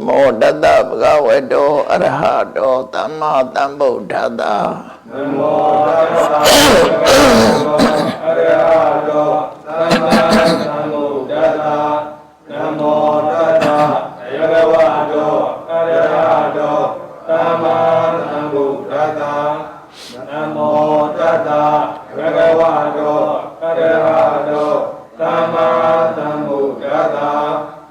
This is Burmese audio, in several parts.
โมตัสสะภะคะวะโตอะระหะโตสัมมาสัมพุทธัสสะนะโมตัสสะภะคะวะโตอะระหะโตสัมมาสัมพุทธัสสะนะโมตัสสะภะคะวะโตอะระหะโตสัมมาสัมพุทธัสสะนะโมตัสสะภะคะวะโตอะระหะโตสัมมาสัมพุทธัสสะ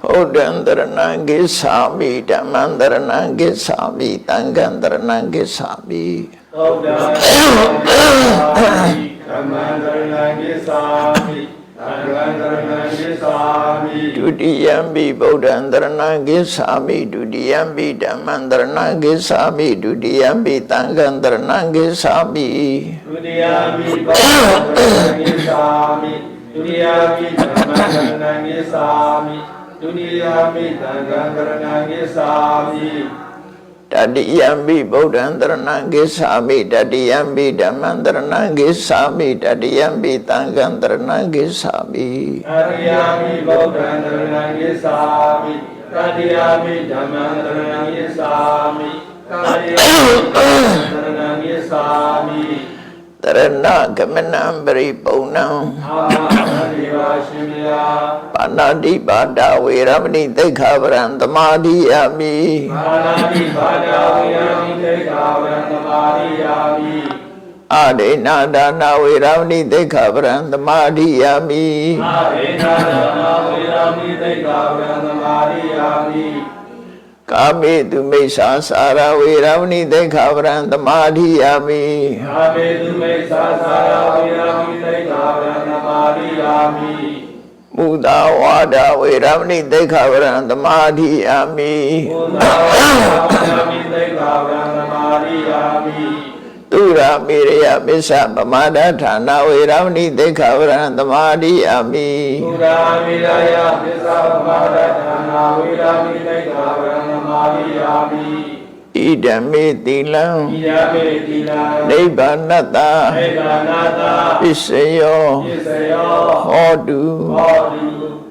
พุทธังตรณังกิสสามิธัมมังตรณังกิสสามิสังฆังตรณังกิสสามิพุทธังตรณังกิสสามิธัมมังตรณังกิสสามิสังฆังตรณังกิสสามิဒုတိယံပိဗုဒ္ဓံတရဏံကိစ္ဆာမိဒုတိယံပိဓမ္မံတရဏံကိစ္ဆာမိဒုတိယံပိသံဃံတရဏံကိစ္ဆာမိဒုတိယံပိဗုဒ္ဓံတရဏံကိစ္ဆာမိဒုတိယံပိဓမ္မံတရဏံကိစ္ဆာမိဒုတိယံပိသံဃံတရဏံကိစ္ဆာမိတတိယံပိဗုဒ္ဓံတရဏံကိစ္ဆာမိတတိယံပိဓမ္မံတရဏံကိစ္ဆာမိတတိယံပိသံဃံတရဏံကိစ္ဆာမိတတိယံပိဗုဒ္ဓံတရဏံကိစ္ဆာမိတတိယံပိဓမ္မံတရဏံကိစ္ဆာမိတတိယံပိသံဃံတရဏံကိစ္ဆာမိတရဏဂမနံပရိပုဏ္ဏံအာမတိပါရှင်မြတ်ပါဏာတိပါဒဝေရမဏိသိက္ခာပရံသမာဓိယာမိပါဏာတိပါဒဝေရမဏိသိက္ခာပရံသမာဓိယာမိအာဒေနာဒါနာဝေရမဏိသိက္ခာပရံသမာဓိယာမိအာဒေနာဒါနာဝေရမဏိသိက္ခာပရံသမာဓိယာမိကာမေတုမိစ္ဆာစာရဝေရမဏိသိက္ခာပရံသမာဓိယာမိကာမေတုမိစ္ဆာစာရဝေရမဏိသိက္ခာပရံသမာဓိယာမိမုဒာဝါဒဝေရမဏိသိက္ခာပရံသမာဓိယာမိမုဒာဝါဒဝေရမဏိသိက္ခာပရံသမာဓိယာမိသူရာမေရယပစ္စပမာဒဌာနဝေရမဏိသိက္ခာပရံသမာဓိယာမိသူရာမေရယပစ္စပမာဒဌာနဝေရမဏိသိက္ခာပရံသမာဓိယာမိဣဒံမေတိလံနိဗ္ဗာနတ္တပစ္စယောဟောတု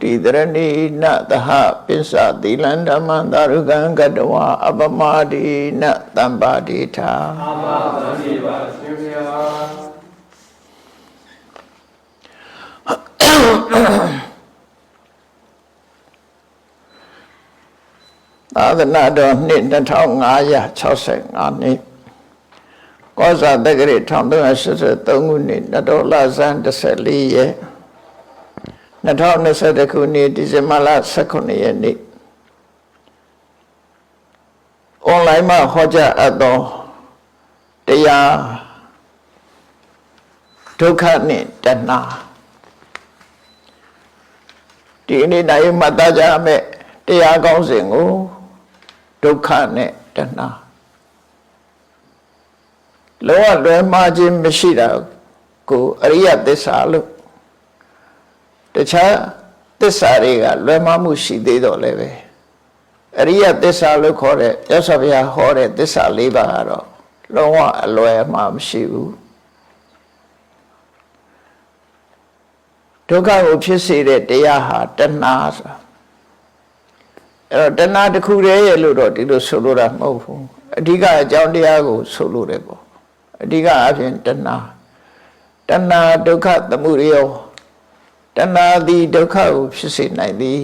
တိတရဏိနသဟပစ္စတိလံဓမ္မံသာရုကံကတဝါအပမတိနတံပါတိထာအာမသံဒီပါရှင်မြတ်သာသနာတော်နှစ်2565နှစ်ကောဇာတက္ကရာ1383ခုနှစ်နတော်လဆန်း14ရက်2021ခုနှစ်ဒီဇင်ဘာလ18ရက်နေ့အွန်လိုင်းမှာဟောကြားအပ်သောတရားဒုက္ခနှင့်တဏှာဒီနေ့တိုင်းမှတ်သားကြမယ်တရားကောင်းစဉ်ကိုဒုက္ခနဲ့တဏှာလောကလွယ်မှားခြင်းမရှိတာကိုအရိယသစ္စာလို့တခြားသစ္စာတွေကလွယ်မှားမှုရှိသေးတော့လည်းပဲအရိယသစ္စာလို့ခေါ်တဲ့ရသော်ဘုရားဟောတဲ့သစ္စာ၄ပါးကတော့လုံးဝအလွယ်မှားမရှိဘူးဒုက္ခကိုဖြစ်စေတဲ့တရားဟာတဏှာဆိုတာအဲ့တော့တဏှာတစ်ခုတည်းရဲ့လို့တော့ဒီလိုဆိုလိုတာမဟုတ်ဘူးအဓိကအကြောင်းတရားကိုဆိုလိုတယ်ပေါ့အဓိကအဖြစ်တဏှာဒုက္ခသမုဒယတဏှာသည်ဒုက္ခကိုဖြစ်စေနိုင်သည်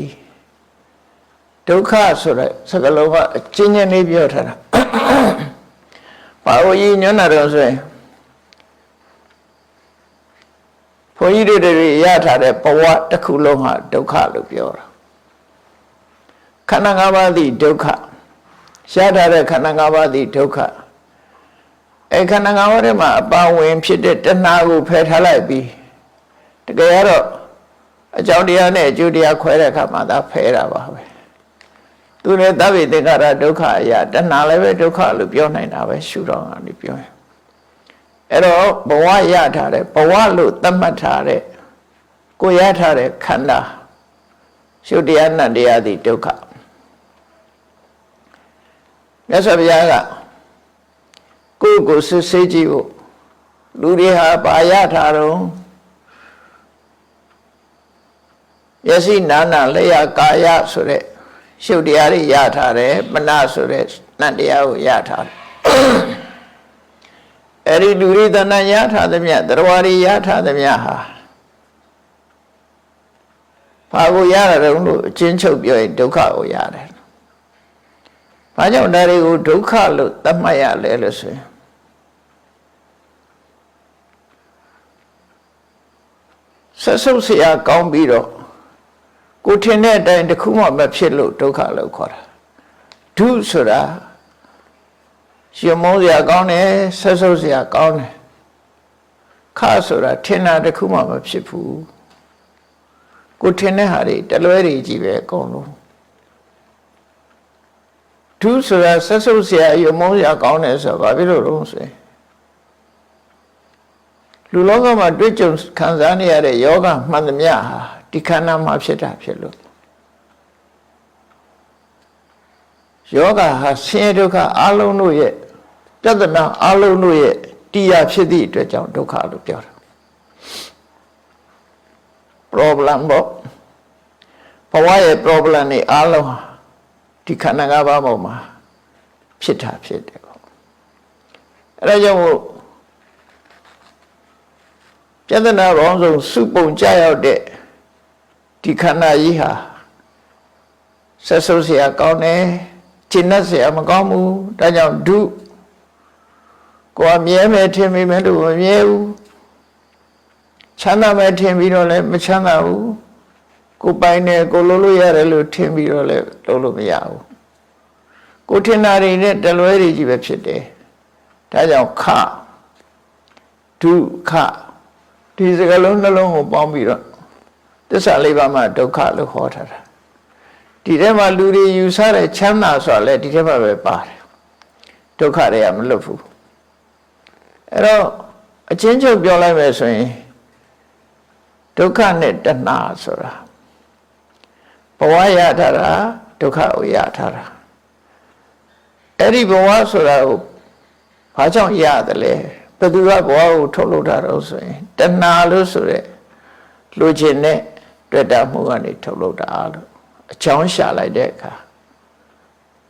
ဒုက္ခဆိုတဲ့စကားလုံးကအချင်းချင်းလေးပြောထားတာဘာလို့ညွှန်းတာတော့ဆိုရင်ဘုန်းကြီးတွေရထားတဲ့ဘဝတစ်ခုလုံးဟာဒုက္ခလို့ပြောတာခန္ဓာ၅ပါးသည်ဒုက္ခရထားတဲ့ခန္ဓာ၅ပါးသည်ဒုက္ခခန္ဓာ၅ပါးထဲမှာအပါဝင်ဖြစ်တဲ့တဏှာကိုဖယ်ထားလိုက်ပြီးတကယ်တော့အကြောင်းတရားနဲ့အကျိုးတရားခွဲတဲ့အခါမှာသာဖယ်တာပါပဲသူလည်းသဗ္ဗေသင်္ခါရဒုက္ခအရာတဏှာလည်းပဲဒုက္ခလို့ပြောနိုင်တာပဲရှုတော့ကနေပြောရင်အဲ့တော့ဘဝရထားတဲ့ဘဝလို့သတ်မှတ်ထားတဲ့ကိုရထားတဲ့ခန္ဓာရှုတရားနတ်တရားသည်ဒုက္ခမြတ်စွာဘုရားကကိုယ်ကိုစစ်ဆေးကြည့်ဖို့လူတွေဟာဘာရထားတော့ မျက်စိနာနာလျှာကာယဆိုတဲ့ရှုပ်တရားတွေရထားတယ်မနဆိုတဲ့နတ်တရားကိုရထားတယ်အဲ့ဒီလူရိသနာရထားသမျှတရားတွေရထားသမျှဟာဘာကိုရတာတုံးလို့အချင်းချုပ်ပြောရင်ဒုက္ခကိုရတယ်။ဘာကြောင့်ဒါတွေကိုဒုက္ခလို့သတ်မှတ်ရလဲလို့ဆိုရင်ဆက်ဆုပ်เสียကောင်းပြီးတော့ကိုထင်တဲ့အတိုင်းတစ်ခုမှမဖြစ်လို့ဒုက္ခလို့ခေါ်တာဒုဆိုတာရှင်မောเสียကောင်းတယ်ဆက်ဆုပ်เสียကောင်းတယ်ခဆိုတာထင်တာတစ်ခုမှမဖြစ်ဘူးကိုထင်တဲ့ဟာတွေတလွဲတွေကြီးပဲအကုန်လုံးဒုဆိုတာဆက်ဆုပ်เสียရမောเสียကောင်းတယ်ဆိုတော့ဘာဖြစ်လို့လဲဆိုရင်လူလောကမှာတွေ့ကြုံခံစားနေရတဲ့ယောဂမှန်သမျှဟာဒီခန္ဓာမှာဖြစ်တာဖြစ်လို့ယောဂဟာဆင်းရဲဒုက္ခအလုံးတို့ရဲ့ပြဿနာအလုံးတို့ရဲ့တရားဖြစ်သည့်အတွက်ကြောင့်ဒုက္ခလို့ပြောတာ problem ပေါ့ဘဝရဲ့ problem တွေအလုံးဟာဒီခန္ဓာ၅ပါးပေါ်မှာဖြစ်တာဖြစ်တယ်ပေါ့အဲဒါကြောင့်ပြဿနာပေါင်းစုံစုပုံကြရောက်တဲ့ဒီခန္ဓာကြီးဟာဆက်ဆုပ်เสียကောင်းတယ်ကျင့်တတ်เสียမကောင်းဘူးဒါကြောင့်ဒုကိုယ်မြဲမယ်ထင်မိမယ်လို့မမြဲဘူးချမ်းသာမယ်ထင်ပြီးတော့လည်းမချမ်းသာဘူးကိုယ်ပိုင်တယ်ကိုလုံးလို့ရတယ်လို့ထင်ပြီးတော့လည်းလုံးလို့မရဘူးကိုထင်တာတွေနဲ့တလွဲတွေကြီးပဲဖြစ်တယ်ဒါကြောင့်ခဒုခဒီစကားလုံးနှလုံးကိုပေါင်းပြီးတော့သစ္စာလေးပါးမှာဒုက္ခလို့ခေါ်ထားတာဒီထဲမှာလူတွေယူဆတဲ့ချမ်းသာဆိုတာလည်းဒီထဲမှာပဲပါတယ်ဒုက္ခတွေကမလွတ်ဘူးအဲ့တော့အချင်းချုပ်ပြောလိုက်မယ်ဆိုရင်ဒုက္ခနဲ့တဏှာဆိုတာဘဝရထားတာဒုက္ခကိုရထားတာအဲ့ဒီဘဝဆိုတာကိုဘာကြောင့်ရတယ်လဲဘယ်သူကဘဝကိုထုတ်လုပ်တာတော့ဆိုရင်တဏှာလို့ဆိုရဲလူချင်းနဲ့တွေ့တာမှုကနေထုတ်လုပ်တာလို့အချောင်းရှာလိုက်တဲ့အခါ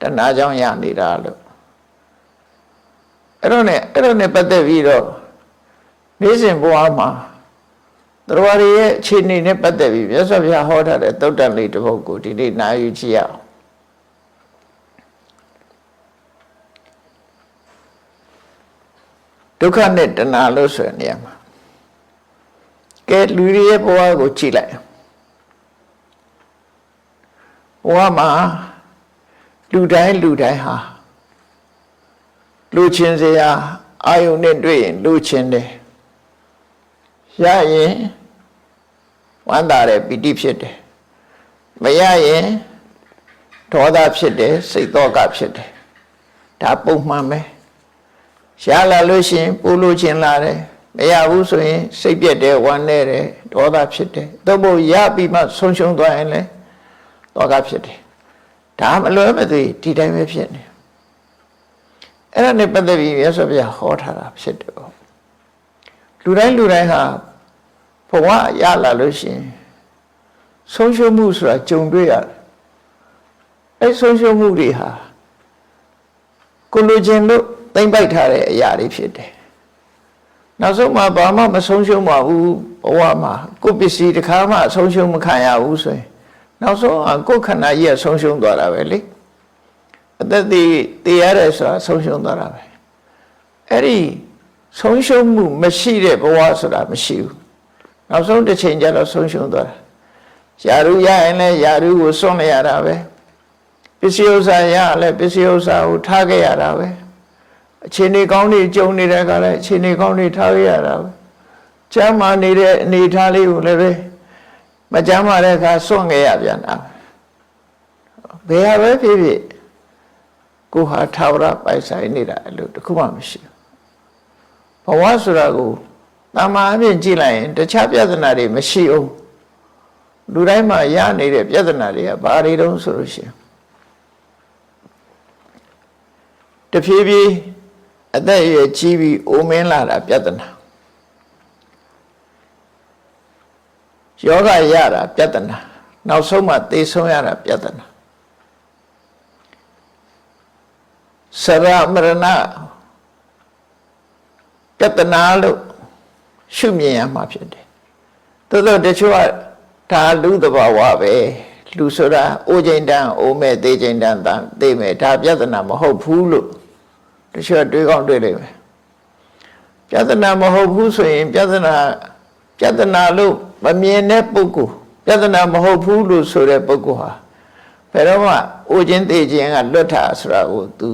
တဏှာကြောင့်ရနေတာလို့အဲ့တော့နဲ့ပတ်သက်ပြီးတော့နေ့စဉ်ဘဝမှာတရားရည်ရဲ့အခြေအနေနဲ့ပတ်သက်ပြီးမြတ်စွာဘုရားဟောထားတဲ့သုတ်တန်လေးတစ်ပုဒ်ကိုဒီနေ့နာယူကြည့်ရအောင်ဒုက္ခနဲ့တဏှာလို့ဆိုတဲ့နေရာမှာကဲလူတွေရဲ့ဘဝကိုကြည့်လိုက်ဘဝမှာလူတိုင်းဟာလူချင်းစရာအာယုန်နဲ့တွေ့ရင်လူချင်းတယ်ရရင်ဝမ်းသာတယ်ပီတိဖြစ်တယ်မရရင်ဒေါသဖြစ်တယ်စိတ်သောကဖြစ်တယ်ဒါပုံမှန်ပဲရလာလို့ရှိရင်ပူလို့ခြင်းလာတယ်မရဘူးဆိုရင်စိတ်ပြက်တယ်ဝမ်းနေတယ်ဒေါသဖြစ်တယ်သို့မဟုတ်ရပြီးမှဆုံးရှုံးသွားရင်လည်းသောကဖြစ်တယ်ဒါမလွယ်မသွေဒီတိုင်းပဲဖြစ်နေအဲ့ဒါနဲ့ပတ်သက်ပြီးရသော်ပြဟောထားတာဖြစ်တယ်ပေါ့လူတိုင်းဟာဘဝရလာလို့ရှိရင်ဆုံးရှုံးမှုဆိုတာကြုံတွေ့ရတယ်အဲ့ဆုံးရှုံးမှုတွေဟာကိုလိုချင်လို့သိမ့်ပိုက်ထားတဲ့အရာတွေဖြစ်တယ်နောက်ဆုံးမှာဘာမှမဆုံးရှုံးပါဘူးဘဝမှာကိုယ်ပစ္စည်းတစ်ခါမှဆုံးရှုံးမခံရဘူးဆိုရင်နောက်ဆုံးကိုယ်ခန္ဓာကြီးကဆုံးရှုံးသွားတာပဲလေအသက်တည်ရတယ်ဆိုတာဆုံးရှုံးသွားတာပဲအဲ့ဒီဆုံးရှုံးမှုမရှိတဲ့ဘဝဆိုတာမရှိဘူးနောက်ဆုံးတစ်ချိန်ကျတော့ဆုံးရှုံးသွားတာယာရုရရင်လည်းယာရုကိုစွန့်လိုက်ရတာပဲပစ္စည်းဥစ္စာရလည်းပစ္စည်းဥစ္စာကိုထားခဲ့ရတာပဲအခြေအနေကောင်းတွေကြုံနေတဲ့အခါလည်းအခြေအနေကောင်းတွေထားခဲ့ရတာပဲကျမ်းမာနေတဲ့အနေထားလေးကိုလည်းပဲမကျမ်းမာတဲ့အခါစွန့်ခဲ့ရပြန်တာဘယ်ဟာပဲဖြစ်ဖြစ်ကိုဟာထာဝရပိုင်ဆိုင်နေတာလို့တခုမှမရှိဘူးဘဝဆိုတာကိုတမာအပြင်ကြည့်လိုက်ရင်တခြားပြဿနာတွေမရှိဘူးလူတိုင်းမှာရနေတဲ့ပြဿနာတွေကဘာတွေတုံးဆိုလို့ရှိရင်တဖြည်းဖြည်းအသက်အရွယ်ကြီးပြီးအိုမင်းလာတာပြဿနာယောဂရတာပြဿနာ နောက်ဆုံးမှသေဆုံးရတာပြဿနာစရမရဏပြဿနာလို့ရှုမြင်ရမှာဖြစ်တယ်သို့သောတချို့ကဒါလူသဘာဝပဲလူဆိုတာအိုးချိန်တန်းအိုးမဲ့သေးချိန်တန်းသိမဲ့ဒါပြဿနာမဟုတ်ဘူးလို့တချို့တွေးကောင်းတွေးလိမ့်မယ်ပြဿနာမဟုတ်ဘူးဆိုရင်ပြဿနာလို့မမြင်တဲ့ပုဂ္ဂိုလ်ပြဿနာမဟုတ်ဘူးလို့ဆိုတဲ့ပုဂ္ဂိုလ်ဟာဘယ်တော့မှအိုးချင်းသေးချင်းကလွတ်တာဆိုတာကို तू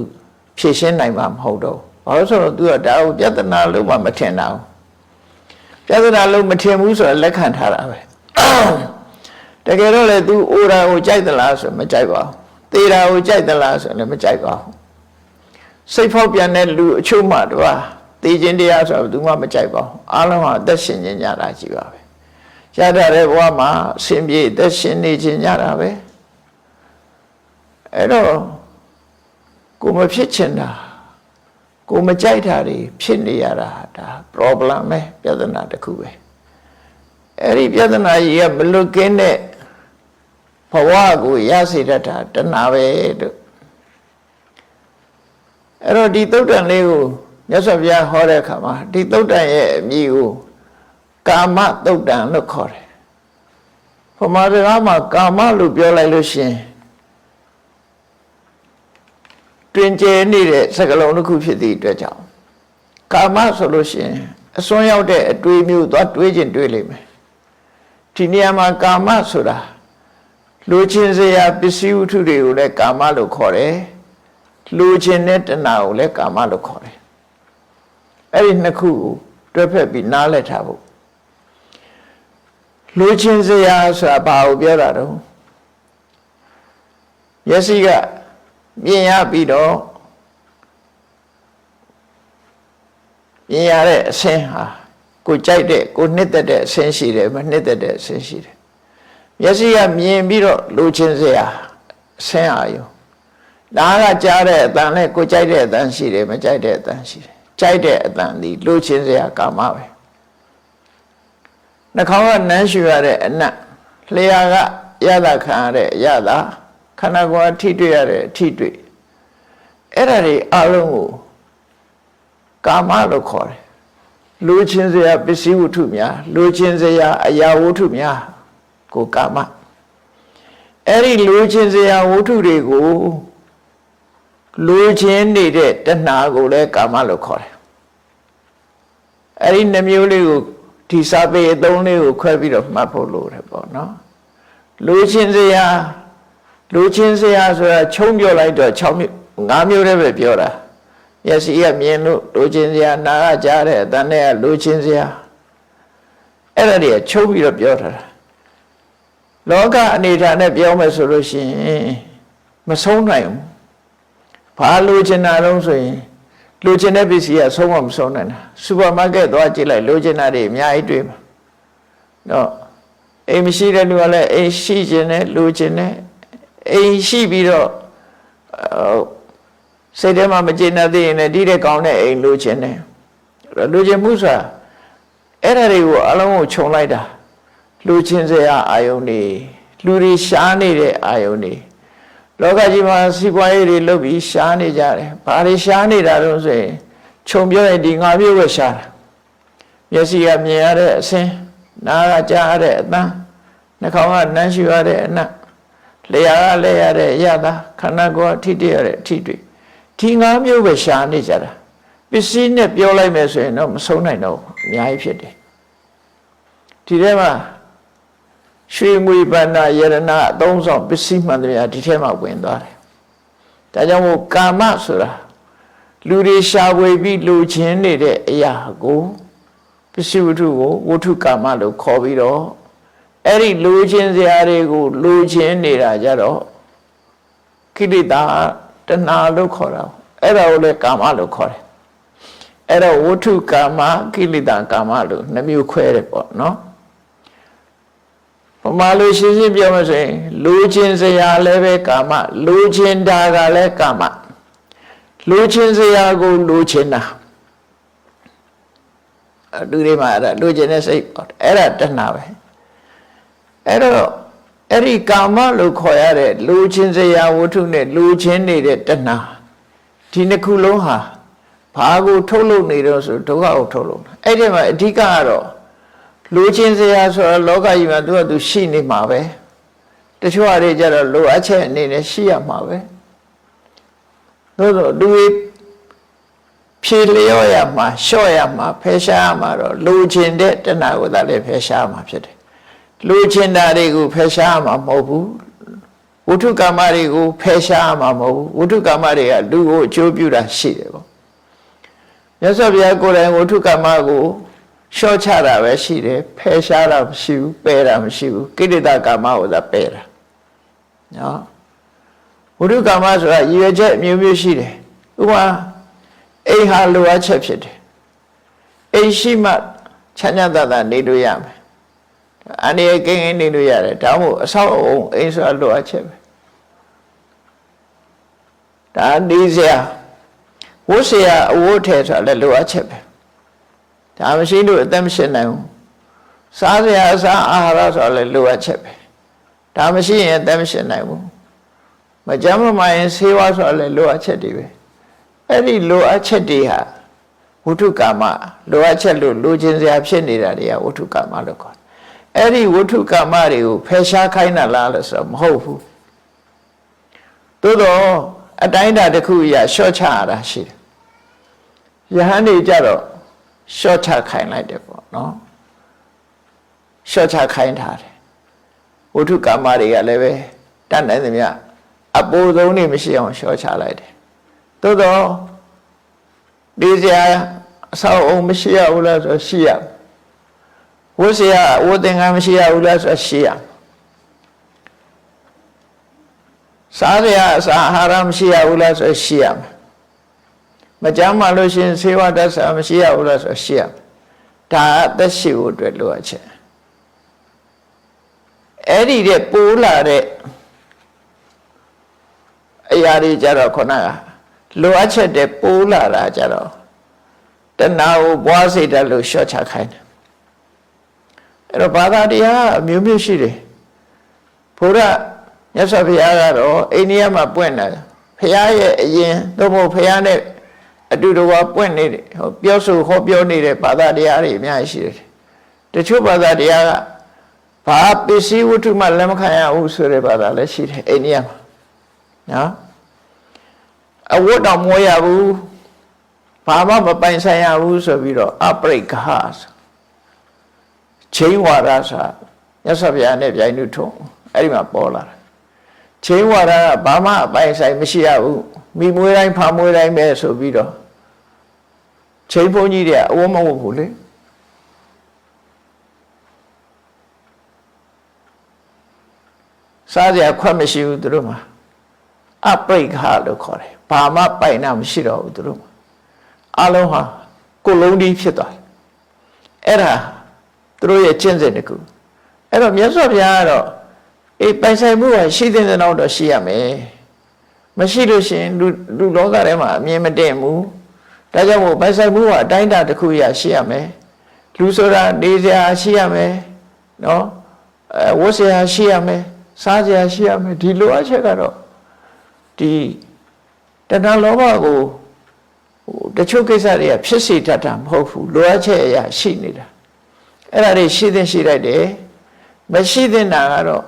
ဖြည့်ရှင်းနိုင်မှာမဟုတ်တော့ဘာလို့ဆိုတော့ तू ကဒါကိုပြဿနာလို့မှမထင်တာပြဿနာလို့မထင်ဘူးဆိုတာလက်ခံထားတာပဲတကယ်တော့လေ तू အိုတာကိုကြိုက်သလားဆိုမကြိုက်ပါဘူးသေတာကိုကြိုက်သလားဆိုလည်းမကြိုက်ပါဘူးစိတ်ဖောက်ပြန်တဲ့လူအချို့မှတော့သေခြင်းတရားဆိုတော့ तू မှမကြိုက်ပါဘူးအားလုံးဟာအသက်ရှင်ခြင်းကြတာကြီးပါပဲရတဲ့ဘဝမှာအစဉ်ပြေအသက်ရှင်နေခြင်းကြတာပဲအဲ့တော့ကိုမဖြစ်ချင်တာကိုမကြိုက်တာတွေဖြစ်နေရတာဒါ problem ပဲပြဿနာတစ်ခုပဲအဲ့ဒီပြဿနာကြီးကမလွတ်ကင်းတဲ့ဘဝကိုရစေတတ်တာတဏှာပဲလို့အဲ့တော့ဒီသုတ်တန်လေးကိုမြတ်စွာဘုရားဟောတဲ့အခါမှာဒီသုတ်တန်ရဲ့အမည်ကိုကာမသုတ်တန်လို့ခေါ်တယ်။ဘုမာစကားမှာကာမလို့ပြောလိုက်လို့ရှင်တွင်ကျဲနေတဲ့စကားလုံးတစ်ခုဖြစ်သည့်အတွက်ကြောင့်ကာမဆိုလို့ရှင်အစွန်းရောက်တဲ့အတွေးမျိုးသွားတွေးခြင်းတွေးလိမ့်မယ်။ဒီနေရာမှာကာမဆိုတာလူချင်းစရာပစ္စည်းဝတ္ထုတွေကိုလည်းကာမလို့ခေါ်တယ်။လူချင်းတဲ့တဏှာကိုလည်းကာမလို့ခေါ်တယ်။အဲ့ဒီနှစ်ခုကိုတွဲဖက်ပြီးနားလည်ထားဖို့လူချင်းစရာဆိုတာဘာကိုပြောတာတော့မျက်စိကမြင်ရပြီးတော့မြင်ရတဲ့အဆင်းဟာကိုကြိုက်တဲ့ကိုနှစ်သက်တဲ့အဆင်းရှိတယ်မနှစ်သက်တဲ့အဆင်းရှိတယ်မျက်စိကမြင်ပြီးတော့လူချင်းစရာအဆင်းအာယုနားကကြားတဲ့အတန်နဲ့ကိုကြိုက်တဲ့အတန်ရှိတယ်မကြိုက်တဲ့အတန်ရှိတယ်ကြိုက်တဲ့အတန်ဒီလူချင်းစရာကာမပဲနှာခေါင်းကနမ်းရှူရတဲ့အနတ်လျှာကရတာခံရတဲ့အရတာခန္ဓာကိုယ်ထိတွေ့ရတဲ့အထိတွေ့အဲ့ဒါတွေအလုံးကိုကာမလို့ခေါ်တယ်လူချင်းစရာပစ္စည်းဝတ္ထုများလူချင်းစရာအရာဝတ္ထုများကိုကာမအဲ့ဒီလူချင်းစရာဝတ္ထုတွေကိုလူချင်းနေတဲ့တဏှာကိုလည်းကာမလို့ခေါ်တယ်အဲ့ဒီနှမျိုးလေးကိုဒီစာပေအသုံးလေးကိုခွဲပြီးတော့မှတ်ဖို့လိုတယ်ပေါ့နော်လူချင်းစရာဆိုတာချုံပြောလိုက်တော့6မျိုး5မျိုးတည်းပဲပြောတာမျက်စိကမြင်လို့လူချင်းစရာနားကကြားတဲ့အတန်နဲ့လူချင်းစရာအဲ့ဒါတွေချုံပြီးတော့ပြောထားတာလောကအနေထားနဲ့ပြောမယ်ဆိုလို့ရှိရင်မဆုံးနိုင်ဘူးဘာလူချင်းတာတော့ဆိုရင်လူချင်းတဲ့ပစ္စည်းကဆုံးမဆုံးနိုင်တာစူပါမားကတ်သွားကြည့်လိုက်လူချင်းတာတွေအများကြီးတွေ့မှာတော့အိမ်မရှိတဲ့လူကလည်းအိမ်ရှိခြင်းနဲ့လူချင်းနဲ့အိမ်ရှိပြီးတော့စိတ်ထဲမှာမကျေနပ်သေးရင်လည်းဒီတဲ့ကောင်းတဲ့အိမ်လူချင်းနဲ့လူချင်းမှုဆိုတာအဲ့ဒါတွေကိုအလုံးကိုခြုံလိုက်တာလူချင်းစရာအာယုန်တွေလူတွေရှားနေတဲ့အာယုန်တွေလောကကြီးမှာစီးပွားရေးတွေလုပ်ပြီးရှားနေကြတယ်။ဘာတွေရှားနေတာတော့ဆိုရင်ခြုံပြောရင်ဒီ5မျိုးပဲရှားတာ။မျက်စိကမြင်ရတဲ့အဆင်း၊နားကကြားရတဲ့အသံ၊နှာခေါင်းကနမ်းရှူရတဲ့အနံ့၊လျှာကလဲရတဲ့အရသာ၊ခန္ဓာကိုယ်ကထိတွေ့ရတဲ့အထိတွေ့။ဒီ5မျိုးပဲရှားနေကြတာ။ပစ္စည်းနဲ့ပြောလိုက်မယ်ဆိုရင်တော့မဆုံးနိုင်တော့ဘူး။အများကြီးဖြစ်တယ်။ဒီထဲမှာရွှေငွေပဏ္ဏယရဏအသုံးဆောင်ပစ္စည်းမှန်တယ်ဒီထဲမှာဝင်သွားတယ်။ဒါကြောင့်မို့ကာမဆိုတာလူတွေရှာဖွေပြီးလူချင်းနေတဲ့အရာကိုပစ္စည်းဝတ္ထုကိုဝတ္ထုကာမလို့ခေါ်ပြီးတော့အဲ့ဒီလူချင်းစရာတွေကိုလူချင်းနေတာကြတော့ကိလေသာတဏှာလို့ခေါ်တာ။အဲ့ဒါကိုလည်းကာမလို့ခေါ်တယ်။အဲ့တော့ဝတ္ထုကာမကိလေသာကာမလို့နှမျိုးခွဲတယ်ပေါ့နော်။ပမာလို့ရှင်းရှင်းပြောမှဆိုရင်လူချင်းစရာလည်းပဲကာမလူချင်းတာကလည်းကာမလူချင်းစရာကိုလူချင်းတာလူတွေမှာအဲ့ဒါလူချင်းတဲ့စိတ်ပေါ့အဲ့ဒါတဏှာပဲအဲ့တော့ အဲ့ဒီကာမလို့ခေါ်ရတဲ့လူချင်းစရာဝတ္ထုနဲ့လူချင်းနေတဲ့တဏှာဒီနှစ်ခုလုံးဟာဘာကိုထုတ်လုပ်နေတော့ဆိုဒုက္ခကိုထုတ်လုပ်တာအဲ့ဒီမှာအဓိကကတော့လူချင်းစရာဆိုတော့လောကကြီးမှာသူရှိနေမှာပဲတချို့အရေးကြတော့လိုအပ်ချက်အနေနဲ့ရှိရမှာပဲသို့သောသူဖြေလျော့ရမှာလျှော့ရမှာဖယ်ရှားရမှာတော့လူချင်းတဲ့တဏှာကိုသာလည်းဖယ်ရှားမှာဖြစ်တယ်လူချင်းတာတွေကိုဖယ်ရှားမှာမဟုတ်ဘူးဝိတုကာမတွေကိုဖယ်ရှားမှာမဟုတ်ဘူးဝိတုကာမတွေကလူကိုအကျိုးပြုတာရှိတယ်ပေါ့မြတ်စွာဘုရားကိုယ်တိုင်ဝိတုကာမကိုလျှော့ချတာပဲရှိတယ်ဖယ်ရှားတာမရှိဘူးပယ်တာမရှိဘူးကိလေသာကာမကိုသာပယ်တာနော်ဝိတုကာမဆိုတာရည်ရွယ်ချက်မျိုးမျိုးရှိတယ်ဥပမာအိမ်ဟာလိုအပ်ချက်ဖြစ်တယ်အိမ်ရှိမှချမ်းသာသာနေလို့ရမယ်အနည်းကင်းနေလို့ရတယ်ဒါမှမဟုတ်အဆောက်အအုံအိမ်ဆိုတာလိုအပ်ချက်ပဲဒါနေစရာဝတ်စရာအဝတ်ထည်ဆိုတာလည်းလိုအပ်ချက်ပဲဒါမရှိလို့အသက်မရှင်နိုင်ဘူးစားစရာအစာအာဟာရဆိုတာလည်းလိုအပ်ချက်ပဲဒါမရှိရင်အသက်မရှင်နိုင်ဘူးမကြမ်းမမာရင်ဆေးဝါးဆိုတာလည်းလိုအပ်ချက်တွေပဲအဲ့ဒီလိုအပ်ချက်တွေဟာဝိတုကာမလိုအပ်ချက်လို့လိုချင်စရာဖြစ်နေတာတွေကဝိတုကာမလို့ခေါ်အဲ့ဒီဝိတုကာမတွေကိုဖယ်ရှားခိုင်းတာလားလို့ဆိုတော့မဟုတ်ဘူးသို့တော့အတိုင်းအတာတစ်ခုအရာလျှော့ချရတာရှိတယ်ယဟန်တွေကြတော့လျှော့ချခိုင်းလိုက်တယ်ပေါ့နော်လျှော့ချခိုင်းထားတယ်ဝိတုကာမတွေကလည်းပဲတတ်နိုင်သမျှအပူဆုံးနေမရှိအောင်လျှော့ချလိုက်တယ်သို့တော့ဒီစရာအဆောက်အအုံမရှိရဘူးလားဆိုရှိရဝတ်စရာဝတ်သင်္ကန်းမရှိရဘူးလားဆိုရှိရစားစရာအစာအာဟာရမရှိရဘူးလားဆိုရှိရမကြမ်းမှလို့ရှိရင်ဆေးဝါးတတ်စာမရှိရဘူးလားဆိုရှိရဒါအသက်ရှိဖို့အတွက်လိုအပ်ချက်အဲ့ဒီတဲ့ပိုးလာတဲ့အရာတွေကြတော့ခုနကလိုအပ်ချက်တဲ့ပိုးလာတာကြတော့တဏှာကိုပွားစေတယ်လို့ရှော့ချခိုင်းတယ်အဲ့တော့ဘာသာတရားအမျိုးမျိုးရှိတယ်ဘုရားမြတ်စွာဘုရားကတော့အိန္ဒိယမှာပွင့်တယ်ဘုရားရဲ့အရင်သို့မဟုတ်ဘုရားနဲ့အတူတကွပွင့်နေတယ်ဟောပြောဆိုဟောပြောနေတဲ့ဘာသာတရားတွေအများကြီးရှိတယ်တချို့ဘာသာတရားကဘာပစ္စည်းဝတ္ထုမှလက်မခံရဘူးဆိုတဲ့ဘာသာလည်းရှိတယ်အိန္ဒိယမှာနော်အဝတ်တော်မွေးရဘူးဘာမှမပိုင်ဆိုင်ရဘူးဆိုပြီးတော့အပရိက္ခချိန်ဝါဒဆိုမြတ်စွာဘုရားနဲ့ပြိုင်တူထုံးအဲ့ဒီမှာပေါ်လာတာချိန်ဝါဒကဘာမှအပိုင်ဆိုင်မရှိရဘူးမိမွေးတိုင်းဖာမွေးတိုင်းပဲဆိုပြီးတော့ချိန်ဘုန်းကြီးတွေအဝတ်မဝတ်ဘူးလေစားစရာခွက်မရှိဘူးသူတို့မှာအပရိက္ခလို့ခေါ်တယ်ဘာမှပိုင်နာမရှိတော့ဘူးသူတို့အလုံးဟာကိုလုံးဒီဖြစ်သွားတယ်အဲ့ဒါသူတို့ရဲ့ကျင့်စဉ်တစ်ခုအဲ့တော့မြတ်စွာဘုရားကတော့ပိုင်ဆိုင်မှုကရှိတဲ့တော့ရှိရမယ်မရှိလို့ရှိရင်လူလောကထဲမှာအမြင်မတင့်ဘူးဒါကြောင့်မို့ပိုင်ဆိုင်မှုကအတိုင်းအတာတစ်ခုရရှိရမယ်လူဆိုတာနေစရာရှိရမယ်နော်ဝတ်စရာရှိရမယ်စားစရာရှိရမယ်ဒီလိုအချက်ကတော့ဒီတဏှာလောဘကိုတချို့ကိစ္စတွေကဖြစ်စေတတ်တာမဟုတ်ဘူးလိုအပ်ချက်အရာရှိနေတာအဲ့ဒါတွေရှိသင့်ရှိလိုက်တယ်မရှိသင့်တာကတော့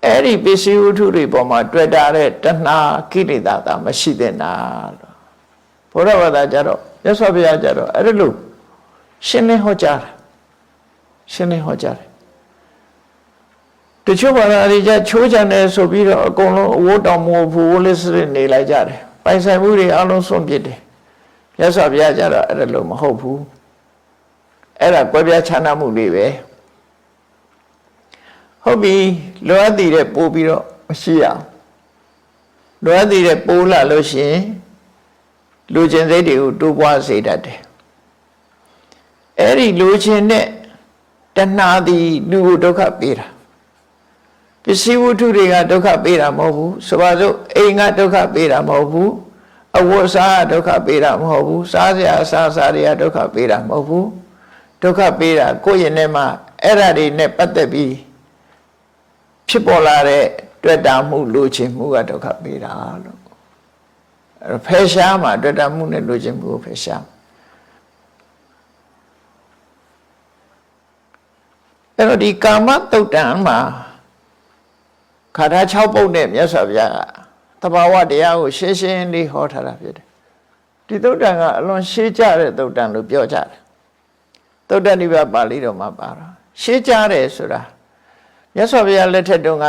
အဲ့ဒီပစ္စည်းဝတ္ထုတွေပေါ်မှာတွေ့တာတဲ့တဏှာကိလေသာသာမရှိသင့်တာလို့ဘုရားဘာသာကြတော့မြတ်စွာဘုရားကြတော့အဲ့ဒါလို့ရှင်းလင်းဟောကြားတာရှင်းလင်းဟောကြားတယ်တချို့ဘာသာတွေကြချိုးချန်တယ်ဆိုပြီးတော့အကုန်လုံးအဝတ်တော်မဟုတ်ဘူးဝတ်လက်စရနေလိုက်ကြတယ်ပိုင်ဆိုင်မှုတွေအလုံးစွန့်ပစ်တယ်မြတ်စွာဘုရားကြတော့အဲ့ဒါလို့မဟုတ်ဘူးအဲ့ဒါကွဲပြားခြားနားမှုတွေပဲဟုတ်ပြီလောအပ်တည်တဲ့ပို့ပြီးတော့မရှိရအောင်လောအပ်တည်တဲ့ပိုးလာလို့ရှိရင်လူချင်းစိတ်တွေကိုတိုးပွားစေတတ်တယ်အဲ့ဒီလူချင်းနဲ့တဏှာသည်လူကိုဒုက္ခပေးတာပစ္စည်းဝတ္ထုတွေကဒုက္ခပေးတာမဟုတ်ဘူးဆိုပါစို့အိမ်ကဒုက္ခပေးတာမဟုတ်ဘူးအဝတ်စားဒုက္ခပေးတာမဟုတ်ဘူးစားစရာအစားစားတွေကဒုက္ခပေးတာမဟုတ်ဘူးဒုက္ခပေးတာကိုယ့်ရင်ထဲမှာအဲ့ဓာတွေနဲ့ပတ်သက်ပြီး ဖြစ်ပေါ်လာတဲ့တွေ့တာမှုလိုချင်မှုကဒုက္ခပေးတာလို့အဲ့ဖယ်ရှားမှာတွေ့တာမှုနဲ့လိုချင်မှုကိုဖယ်ရှားအဲ့တော့ဒီကာမတုတ်တံမှာခါထား6ပုဒ်နဲ့မြတ်စွာဘုရားကသဘာဝတရားကိုရှင်းရှင်းလေးဟောထားတာဖြစ်တယ်ဒီတုတ်တံကအလွန်ရှင်းကြတဲ့တုတ်တံလို့ပြောကြတယ်တုတ်တနိဗ္ဗာန်ပါဠိတော်မှာပါတာရှင်းကြတယ်ဆိုတာမြတ်စွာဘုရားလက်ထက်တုန်းက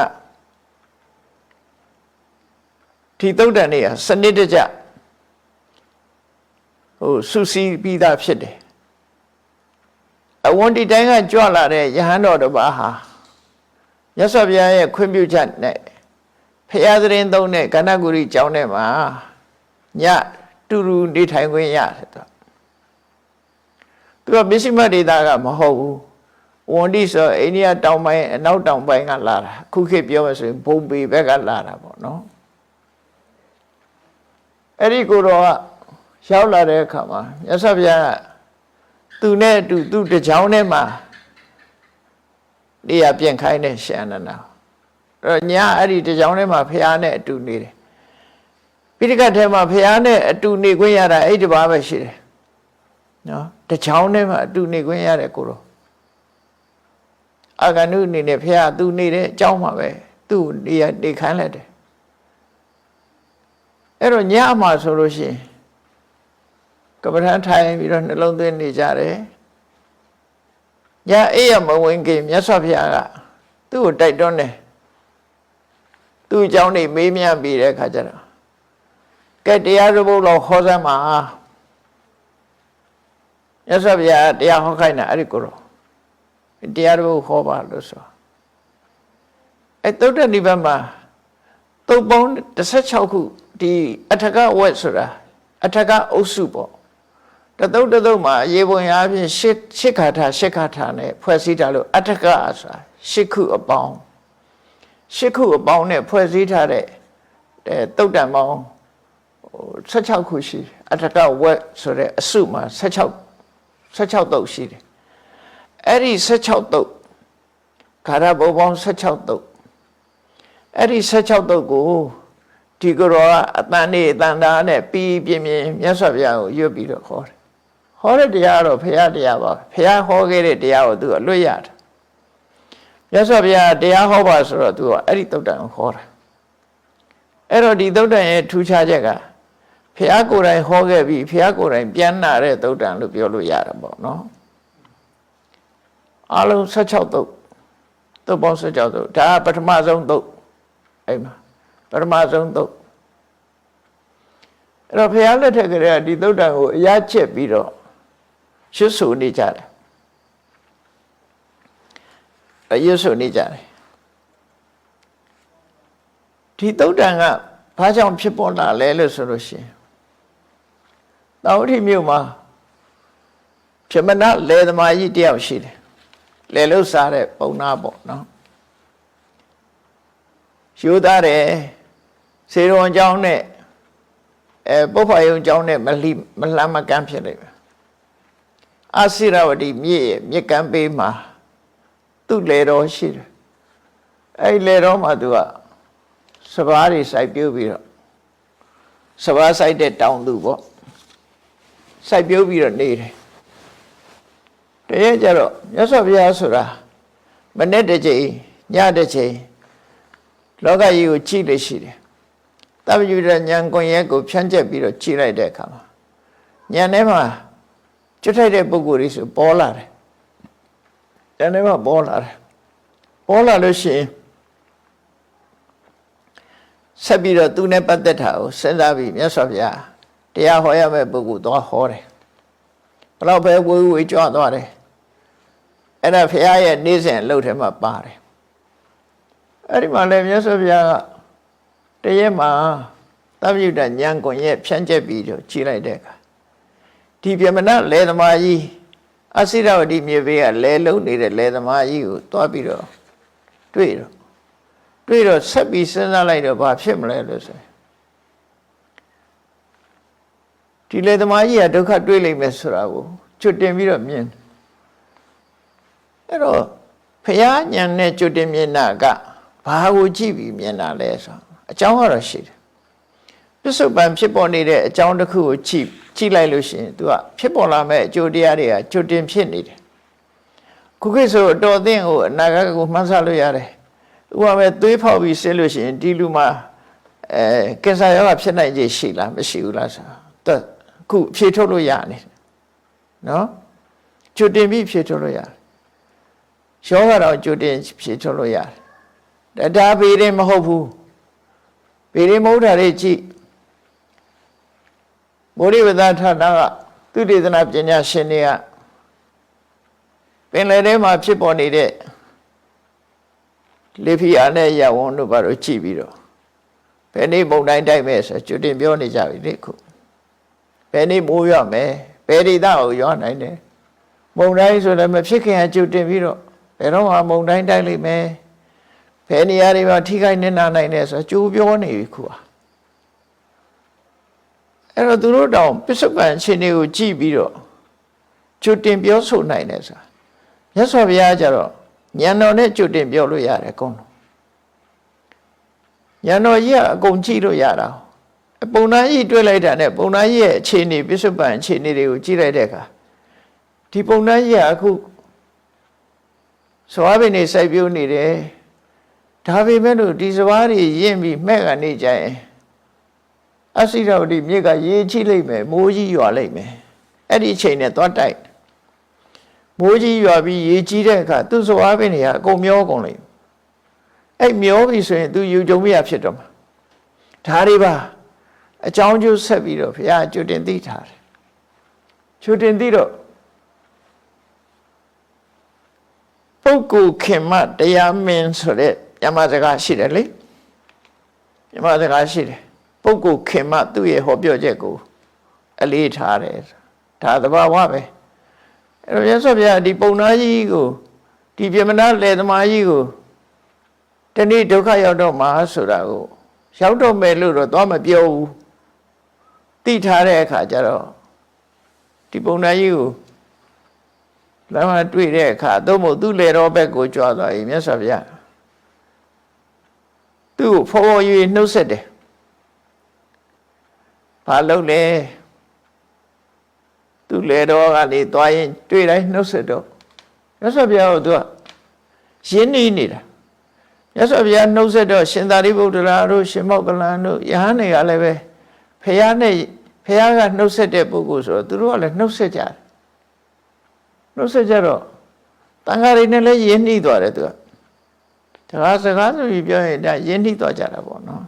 ဒီတုတ်တန်တွေကစနစ်တကျစုစည်းပြီးသားဖြစ်တယ်အဝန်ဒီတိုင်းကကြွလာတဲ့ယဟန်တော်တစ်ပါးဟာမြတ်စွာဘုရားရဲ့ခွင့်ပြုချက်နဲ့ဖရာသရင်သုံးတဲ့ကဏ္ဍဂုရီကျောင်းထဲမှာညတူတူနေထိုင်ခွင့်ရတယ်သူကမစ္စည်းမဒေတာကမဟုတ်ဘူးဝန်ဒီဆိုအိန္ဒိယတောင်ပိုင်းအနောက်တောင်ပိုင်းကလာတာခုခေတ်ပြောမှဆိုရင်ဘုံပေဘက်ကလာတာပေါ့နော်အဲ့ဒီကိုတော့ရောက်လာတဲ့အခါမှာမြတ်စွာဘုရားကသူနဲ့အတူသူတကြောင်ထဲမှာနေရာပြင်ခိုင်းတဲ့ရှင်အနန္ဒာအဲ့ညအဲ့ဒီတကြောင်ထဲမှာဖះနဲ့အတူနေတယ်ပိဋကတ်ထဲမှာဖះနဲ့အတူနေခွင့်ရတာအဲ့ဒီပါပဲရှိတယ်နော်တကြောင်ထဲမှာအတူနေခွင့်ရတယ်ကိုတော့အာဂန္တုအနေနဲ့ဖះသူနေတဲ့အကြောင်းမှာပဲသူ့နေရာနေခိုင်းလိုက်တယ်အဲ့တော့ညမှာဆိုလို့ရှိရင်ကပ္ပဋ္ဌာန်းထိုင်ပြီးတော့နှလုံးသွင်းနေကြတယ်ညအေးရမဝင်ခင်မြတ်စွာဘုရားကသူ့ကိုတိုက်တွန်းတယ်သူ့အကြောင်းနေမေးမြန်းပြီးတဲ့အခါကျတော့ကဲတရားတစ်ပုဒ်လောက်ဟောစမ်းပါမြတ်စွာဘုရားတရားဟောခိုင်းတာအဲ့ဒီကိုတော့တရားတစ်ပုဒ်ဟောပါလို့ဆိုအဲ့သုတ္တနိဗ္ဗာန်မှာသုတ်ပေါင်း16ခုဒီအထကဝက်ဆိုတာအထကအုပ်စုပေါ့တသုတ်တသုတ်မှာရေပုံရအဖြစ်ရှစ်ခါထာနဲ့ဖွဲ့စည်းထားလို့အထကဆိုတာရှစ်ခုအပေါင်းနဲ့ဖွဲ့စည်းထားတဲ့သုတ်တံပေါင်း16ခုရှိတယ်အထကဝက်ဆိုတဲ့အစုမှာ16သုတ်ရှိတယ်အဲ့ဒီ16သုတ်ခါရဘုံပေါင်း16သုတ်အဲ့ဒီ16သုတ်ကိုဒီကရောအတန်နေအတန်တာနဲ့ပြီးပြင်းပြင်းမြတ်စွာဘုရားကိုရွတ်ပြီးတော့ဟောတယ်ဟောတဲ့တရားတော့ဘုရားတရားပါဘုရားဟောခဲ့တဲ့တရားကိုသူကလွတ်ရတယ်မြတ်စွာဘုရားတရားဟောပါဆိုတော့သူကအဲ့ဒီသုတ်တံကိုဟောတာအဲ့တော့ဒီသုတ်တံရဲ့ထူးခြားချက်ကဘုရားကိုယ်တိုင်ဟောခဲ့ပြီးဘုရားကိုယ်တိုင်ပြန်နာတဲ့သုတ်တံလို့ပြောလို့ရတာပေါ့နော်အလုံး16သုတ်သုတ်ပေါင်း16သုတ်ဒါကပထမဆုံးသုတ်အဲ့မှာပထမဆုံးသုတ်အဲ့တော့ဘုရားလက်ထက်ကလေးကဒီသုတ်တံကိုအရချက်ပြီးတော့ရွတ်ဆိုနေကြတယ်ရွတ်ဆိုနေကြတယ်ဒီသုတ်တံကဘာကြောင့်ဖြစ်ပေါ်လာလဲလို့ဆိုလို့ရှိရင်တောင်ဥထိမြို့မှာပြမနာလယ်သမားကြီးတယောက်ရှိတယ်လယ်လို့စားတဲ့ပုံနာပေါ့နော်ယူသားတယ်စေရွန်ကျောင်းနဲ့ပုပ္ပယုံကျောင်းနဲ့မလှမ်းမကမ်းဖြစ်လိုက်ပဲအာစိရဝတီမြစ်ကမ်းပေးမှာသူ့လေတော်ရှိတယ်အဲ့လေတော်မှာသူကစဘာတွေစိုက်ပျိုးပြီးတော့စဘာစိုက်တဲ့တောင်သူပေါ့စိုက်ပျိုးပြီးတော့နေတယ်တကယ်ကြတော့မြတ်စွာဘုရားဆိုတာမနေ့တစ်ချိန်ညတစ်ချိန်လောကကြီးကိုကြည့်လို့ရှိတယ်တပ္ပယုဒဉာဏ်ကွန်ရက်ကိုဖြန့်ကျက်ပြီးတော့ကြည့်လိုက်တဲ့အခါမှာဉာဏ်ထဲမှာကျွတ်ထိုက်တဲ့ပုဂ္ဂိုလ်တွေဆိုပေါ်လာတယ်ဉာဏ်ထဲမှာပေါ်လာလို့ရှိရင်ဆက်ပြီးတော့သူနဲ့ပတ်သက်တာကိုစဉ်းစားပြီးမြတ်စွာဘုရားတရားဟောရမယ့်ပုဂ္ဂိုလ်သွားဟောတယ်ဘလောက်ပဲဝေကြွသွားတယ်အဲ့ဒါဘုရားရဲ့နေ့စဉ်အလုပ်ထဲမှာပါတယ်အဲ့ဒီမှာလည်းမြတ်စွာဘုရားကတရက်မှာသဗ္ဗယုတဉာဏ်ကွန်ရက်ဖြန့်ကျက်ပြီးတော့ကြည့်လိုက်တဲ့အခါဒီပြမနာလယ်သမားကြီးအစိရဝတီမြေဘေးကလယ်လုံးနေတဲ့လယ်သမားကြီးကိုတွားပြီးတော့တွေ့တော့ဆက်ပြီးစဉ်းစားလိုက်တော့ဘာဖြစ်မလဲလို့ဆိုဒီလယ်သမားကြီးကဒုက္ခတွေ့လိမ့်မယ်ဆိုတာကိုကျွတ်တင်ပြီးတော့မြင်အဲ့တော့ဘုရားဉာဏ်နဲ့ကျွတ်တင်မြင်တာက ဘာကိုကြည့်ပြီးမြင်တာလဲဆိုအကြောင်းကတော့ရှိတယ်ပစ္စုပန်ဖြစ်ပေါ်နေတဲ့အကြောင်းတစ်ခုကိုကြည့်လိုက်လို့ရှိရင် तू ကဖြစ်ပေါ်လာမဲ့အကျိုးတရားတွေကကြိုတင်ဖြစ်နေတယ်ခုခေတ်ဆိုအတော်အသင့်ကိုအနာဂတ်ကိုမှန်းဆလို့ရတယ်ဥပမာသွေးဖောက်ပြီးဆင်းလို့ရှိရင်ဒီလူမှာကင်ဆာရောဂါဖြစ်နိုင်ခြေရှိလားမရှိဘူးလားဆိုခုဖြေထုတ်လို့ရနေတယ်နော်ကြိုတင်ပြီးဖြေထုတ်လို့ရတယ်ရောဂါတော့ကြိုတင်ဖြေထုတ်လို့ရတယ်ဒါပေရင်မဟုတ်ဘူးပေရင်မဟုတ်တာတွေကြည့်ဗောဓိဝတ္တထတာကသုတေသနပညာရှင်တွေကပင်လယ်ထဲမှာဖြစ်ပေါ်နေတဲ့လေဖိအားနဲ့ရဝန်းတို့ဘာလို့ကြည့်ပြီးတော့ဘယ်နေ့မုန်တိုင်းတိုက်မဲ့ဆိုကြိုတင်ပြောနေကြပြီလေခုဘယ်နေ့မိုးရွမယ်ဘယ်ဒေသကိုရွနိုင်တယ်မုန်တိုင်းဆိုလည်းမဖြစ်ခင်အကြိုတင်ပြီးတော့ဘယ်တော့မှမုန်တိုင်းတိုက်လိမ့်မယ်ဘယ်နေရာတွေမှာထိခိုက်နေနိုင်တယ်ဆိုကြိုပြောနေပြီခုအဲ့တော့သူတို့တောင်ပစ္စုပန်အခြေအနေကိုကြည့်ပြီးတော့ကြိုတင်ပြောဆိုနိုင်တယ်ဆိုတာမြတ်စွာဘုရားကျတော့ဉာဏ်တော်နဲ့ကြိုတင်ပြောလို့ရတယ်အကုန်လုံးဉာဏ်တော်ကြီးကအကုန်ကြည့်လို့ရတာပုံနာကြီးတွေ့လိုက်တာနဲ့ပုံနာကြီးရဲ့အခြေအနေပစ္စုပန်အခြေအနေတွေကိုကြည့်လိုက်တဲ့အခါဒီပုံနာကြီးကအခုစဝါပင်နေစိုက်ပျိုးနေတယ်ဒါပေမဲ့လို့ဒီစဝါတွေရင့်ပြီးမဲ့ကနေကြရင်အစိရဝတိမြစ်ကရေချိလိုက်မယ်မိုးကြီးရွာလိုက်မယ်အဲ့ဒီအချိန်နဲ့သွားတိုက်မိုးကြီးရွာပြီးရေကြီးတဲ့အခါသူ့စဝါပင်တွေကအကုန်မျောကုန်လိမ့်အဲ့မျောပြီဆိုရင်သူယူကြုံမရဖြစ်တော့မှာဒါတွေပါအကြောင်းကျိုးဆက်ပြီးတော့ဘုရားကြိုတင်သိထားတယ်ကြိုတင်သိတော့ပုဂ္ဂိုလ်ခင်မတရားမင်းဆိုတဲ့ညမစကားရှိတယ်လေညမစကားရှိတယ်ပုဂ္ဂိုလ်ခင်မသူ့ရဲ့ဟောပြောချက်ကိုအလေးထားတယ်ဒါသဘာဝပဲအဲ့တော့မြတ်စွာဘုရားဒီပုံနာကြီးကိုဒီပြမနာလေသမားကြီးကိုတနေ့ဒုက္ခရောက်တော့မှာဆိုတာကိုရောက်တော့မယ်လို့တော့သွားမပြောဘူးသိထားတဲ့အခါကျတော့ဒီပုံနာကြီးကိုလမ်းမှာတွေ့တဲ့အခါသို့မဟုတ်သူ့လေတော်ဘက်ကိုကြွားသွားပြီမြတ်စွာဘုရားသူ့ကိုဖော်ဖော်ရွေနှုတ်ဆက်တယ်ဘာလုပ်လဲသူ့လေတော်ကနေသွားရင်တွေ့တိုင်းနှုတ်ဆက်တော့မြတ်စွာဘုရားကိုသူကရင်းနှီးနေတာမြတ်စွာဘုရားနှုတ်ဆက်တော့ရှင်သာရိပုတ္တရာတို့ရှင်မောက္ကလန်တို့ယဟန်တွေကလည်းပဲဖះကနှုတ်ဆက်တဲ့ပုဂ္ဂိုလ်ဆိုတော့သူတို့ကလည်းနှုတ်ဆက်ကြတယ်နှုတ်ဆက်ကြတော့တန်ဃာတွေနဲ့လည်းယဉ်နှီးသွားတယ်သူကဒါစကားဆိုပြီးပြောရင်ဒါယဉ်နှီးသွားကြတာပေါ့နော်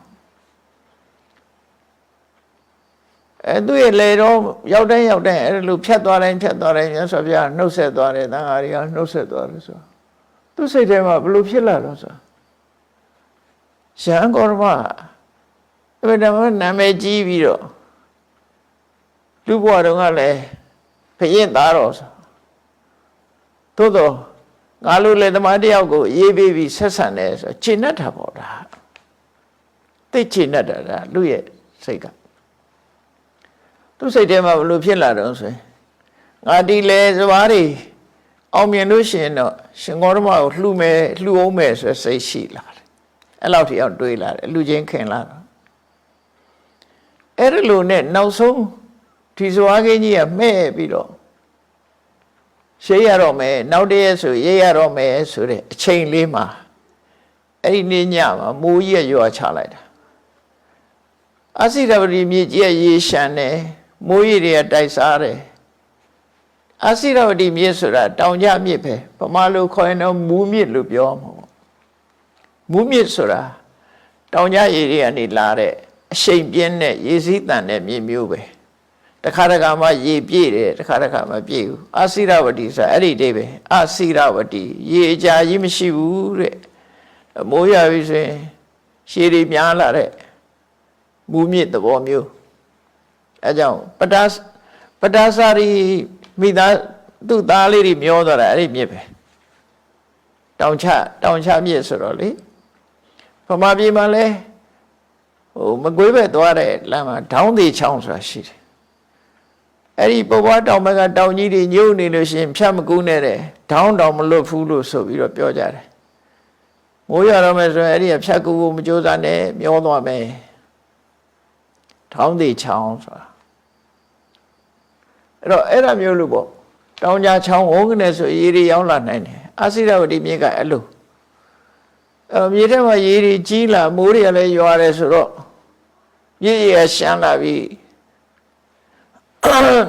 သူရဲ့လေတော့ရောက်တိုင်းအဲ့လိုဖြတ်သွားတိုင်းမြတ်စွာဘုရားနှုတ်ဆက်သွားတယ်တန်ဃာတွေကနှုတ်ဆက်သွားတယ်ဆိုသူစိတ်ထဲမှာဘယ်လိုဖြစ်လာတော့ဆိုရဟန်းကောရမအဲ့ဒါမှနာမည်ကြီးပြီးတော့လူဘဝတုန်းကလည်းဖရင်သားတော်ဆိုသို့တော့ငါလိုလေသမားတယောက်ကိုရေးပေးပြီးဆက်ဆံတယ်ဆိုခြေနှက်တာပေါ့ဒါသိခြေနှက်တာဒါလူရဲ့စိတ်ကသူစိတ်ထဲမှာဘလို့ဖြစ်လာတော့ဆိုရင်ငါဒီလေစဘာတွေအောင်မြင်လို့ရှိရင်တော့ရှင်ဂေါတမကိုလှူအောင်မယ်ဆိုစိတ်ရှိလာတယ်အဲ့လောက်ထိအောင်တွေးလာတယ်လူချင်းခင်လာတော့အဲ့ဒီလိုနဲ့နောက်ဆုံးဒီစဘာကင်းကြီးကမဲ့ပြီးတော့ရှေးရတော့မယ်နောက်တည်းဆိုရေးရတော့မယ်ဆိုတဲ့အချိန်လေးမှာအဲ့ဒီနေ့ညမှာမိုးကြီးရွာချလိုက်တာအစိရဝတိမြေကြီးရေရှမ်းတယ်မိုးကြီးတွေကတိုက်စားတယ်အစိရဝတိမြေဆိုတာတောင်ကျမြစ်ပဲဗမာလိုခေါ်ရင်တော့မူးမြစ်လို့ပြောမှာပေါ့မူးမြစ်ဆိုတာတောင်ကျရေတွေကနေလာတဲ့အရှိန်ပြင်းတဲ့ရေစီးတန်တဲ့မြေမျိုးပဲတခါတခါမှရေပြည့်တယ်တခါတခါမပြည့်ဘူးအစိရဝတိဆိုတာအဲ့ဒီတည်းပဲအစိရဝတိရေအကြာကြီးမရှိဘူးတဲ့မိုးရပြီဆိုရင်ရှည်တွေများလာတဲ့မူးမြစ်သဘောမျိုးအဲကြောင့်ပတာစာရီမိသားသူ့သားလေးတွေမျောသွားတာအဲ့ဒီမြစ်ပဲတောင်ချမြစ်ဆိုတော့လေဗမာပြည်မှာလဲမကွေးဘက်သွားတဲ့လမ်းမှာဒေါင်းသေးချောင်းဆိုတာရှိတယ်အဲ့ဒီပေါ်ပွားတောင်ဘက်ကတောင်ကြီးတွေညှို့နေလို့ရှိရင်ဖြတ်မကူးနဲ့တဲ့ဒေါင်းတောင်မလွတ်ဘူးလို့ဆိုပြီးတော့ပြောကြတယ် မိုးရတော့မယ်ဆိုရင်အဲ့ဒီဖြတ်ကူကိုမကြိုးစားနဲ့မျောသွားမယ်ထောင်းသေးချောင်းဆိုတာအဲ့ဒါမျိုးလို့ပေါ့တောင်ကြားချောင်းဝုန်းကနေဆိုရေတွေရောက်လာနိုင်တယ်အာစိရဝတီမြစ်ကအဲ့လိုမြေထဲမှာရေတွေကြီးလာမိုးတွေကလည်းရွာတယ်ဆိုတော့မြစ်ရရှမ်းလာပြီ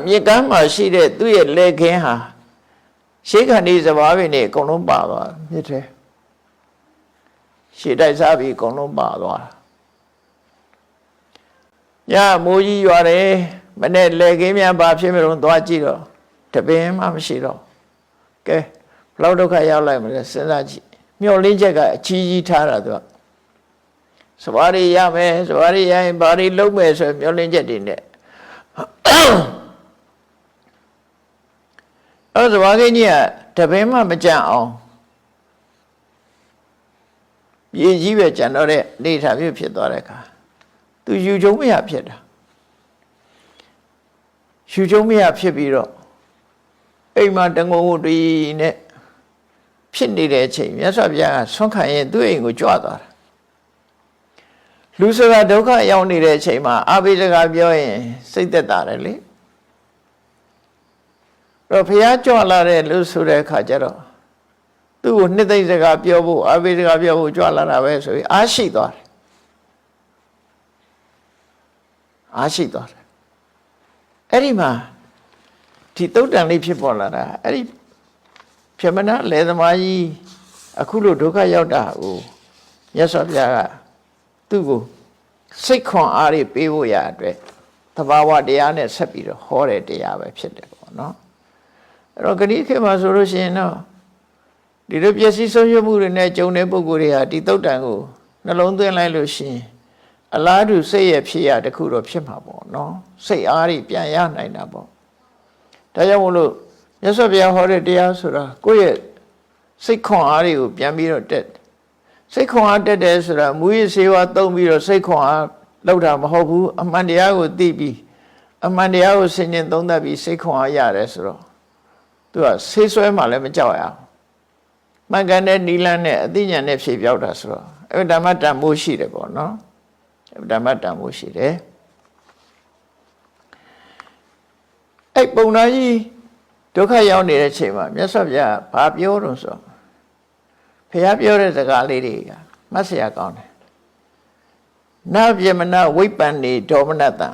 မြစ်ကမ်းမှာရှိတဲ့သူ့ရဲ့လက်ခင်းဟာရှေးခန္ဒီစဘာပင်တွေအကုန်လုံးပါသွားမြစ်ထဲရှေ့တိုက်စားပြီးအကုန်လုံးပါသွားညမိုးကြီးရွာတယ်မနဲ့လက်ခင်းများဘာဖြစ်မလို့သွားကြည့်တော့တပင်မှမရှိတော့ကဲဘလောက်ဒုက္ခရောက်လိုက်မလဲစဉ်းစားကြည့်မျောလင်းချက်ကအကြီးကြီးထားတာသူကစဘာရီရမယ်စဘာရီရရင်ဘာတွေလုံးမယ်ဆိုမျောလင်းချက်တွေနဲ့စဘာကင်းကြီးကတပင်မှမကြံအောင်ရေကြီးပဲကြံတော့တဲ့နေထားမျိုးဖြစ်သွားတဲ့အခါသူယူကျုံမရဖြစ်တာယူကျုံမရဖြစ်ပြီးတော့အိမ်မှာတငုံတူနဲ့ဖြစ်နေတဲ့အချိန်မြတ်စွာဘုရားကဆွမ်းခံရင်သူ့အိမ်ကိုကြွသွားတာလူဆိုတာဒုက္ခရောက်နေတဲ့အချိန်မှာအာဘိစကားပြောရင်စိတ်သက်သာတယ်လေတော့ဘုရားကြွလာတဲ့လူဆိုတဲ့အခါကျတော့သူ့ကိုနှစ်သိမ့်စကားပြောဖို့အာဘိစကားပြောဖို့ကြွလာတာပဲဆိုပြီးအားရှိသွားတယ်အားရှိသွားတယ်အဲ့ဒီမှာဒီတုတ်တန်လေးဖြစ်ပေါ်လာတာအဲ့ဒီပြမနာလေသမားကြီးအခုလိုဒုက္ခရောက်တာကိုမြတ်စွာဘုရားကသူ့ကိုစိတ်ခွန်အားတွေပေးဖို့ရအတွက်သဘာဝတရားနဲ့ဆက်ပြီးတော့ဟောတဲ့တရားပဲဖြစ်တယ်ပေါ့နော်အဲ့တော့ဂရိခေတ်မှာဆိုလို့ရှိရင်တော့ဒီလိုပျက်စီးဆုံးရှုံးမှုတွေနဲ့ကြုံတဲ့ပုဂ္ဂိုလ်တွေဟာဒီတုတ်တန်ကိုနှလုံးသွင်းလိုက်လို့ရှိရင်အလားတူစိတ်ရဲ့ဖြစ်ရတခုတော့ဖြစ်မှာပေါ့နော်စိတ်အားတွေပြန်ရနိုင်တာပေါ့ဒါကြောင့်မို့လို့မြတ်စွာဘုရားဟောတဲ့တရားဆိုတာကိုယ့်ရဲ့စိတ်ခွန်အားတွေကိုပြန်ပြီးတော့တက်စိတ်ခွန်အားတက်တယ်ဆိုတာမူရစေဝါသုံးပြီးတော့စိတ်ခွန်အားလောက်တာမဟုတ်ဘူးအမှန်တရားကိုသိပြီးအမှန်တရားကိုဆင်ခြင်သုံးသပ်ပြီးစိတ်ခွန်အားရတယ်ဆိုတော့သူကဆေးဆွဲမှလည်းမကြောက်ရအောင်မှန်ကန်တဲ့နိလန်းနဲ့အသိဉာဏ်နဲ့ဖြေပြောက်တာဆိုတော့အဲ့ဓမ္မတန်မိုးရှိတယ်ပေါ့နော်ဓမ္မတန်မိုးရှိတယ်အဲ့ပုံနာကြီးဒုက္ခရောက်နေတဲ့အချိန်မှာမြတ်စွာဘုရားဘာပြောတော့ဆိုဘုရားပြောတဲ့စကားလေးတွေကမှတ်စရာကောင်းတယ်နာပြမနာဝိပ္ပန္နေဒေါမနတံ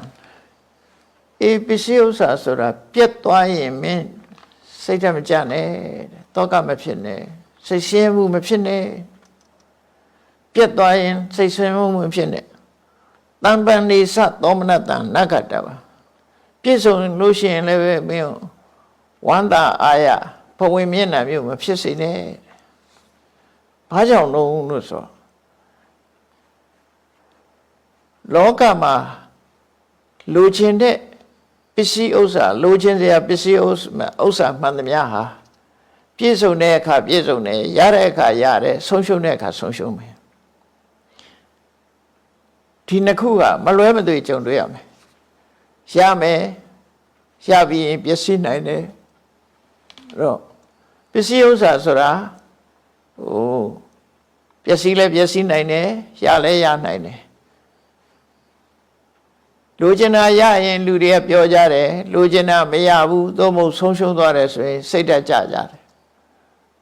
အေပစ္စည်းဥစ္စာဆိုတာပြတ်သွားရင်မင်းစိတ်ဓာတ်မကျနဲ့တောကမဖြစ်နဲ့စိတ်ရှင်းမှုမဖြစ်နဲ့ပြတ်သွားရင်စိတ်ရှင်းမှုမဖြစ်နဲ့တံပန္နေသသောမနတံနဂတပါပြည့်စုံလို့ရှိရင်လည်းပဲမင်းဝန္တာအာရဘဝင်မျက်နှာမျိုးမဖြစ်စေနဲ့ဘာကြောင့်လို့ဆိုလောကမှာလိုချင်တဲ့ပစ္စည်းဥစ္စာလိုချင်စရာပစ္စည်းဥစ္စာမှန်သမျှဟာပြည့်စုံတဲ့အခါပြည့်စုံတယ်ရတဲ့အခါရတယ်ဆုံးရှုံးတဲ့အခါဆုံးရှုံးမယ်ဒီနှစ်ခုကမလွဲမသွေကြုံတွေ့ရမယ်ရမယ်ရပြီးရင်ပျက်စီးနိုင်တယ်အဲ့တော့ပစ္စည်းဥစ္စာဆိုတာပျက်စီးလဲပျက်စီးနိုင်တယ်ရလဲရနိုင်တယ်လိုချင်တာရရင်လူတွေကပြောကြတယ်လိုချင်တာမရဘူးသို့မဟုတ်ဆုံးရှုံးသွားတယ်ဆိုရင်စိတ်ဓာတ်ကျကြတယ်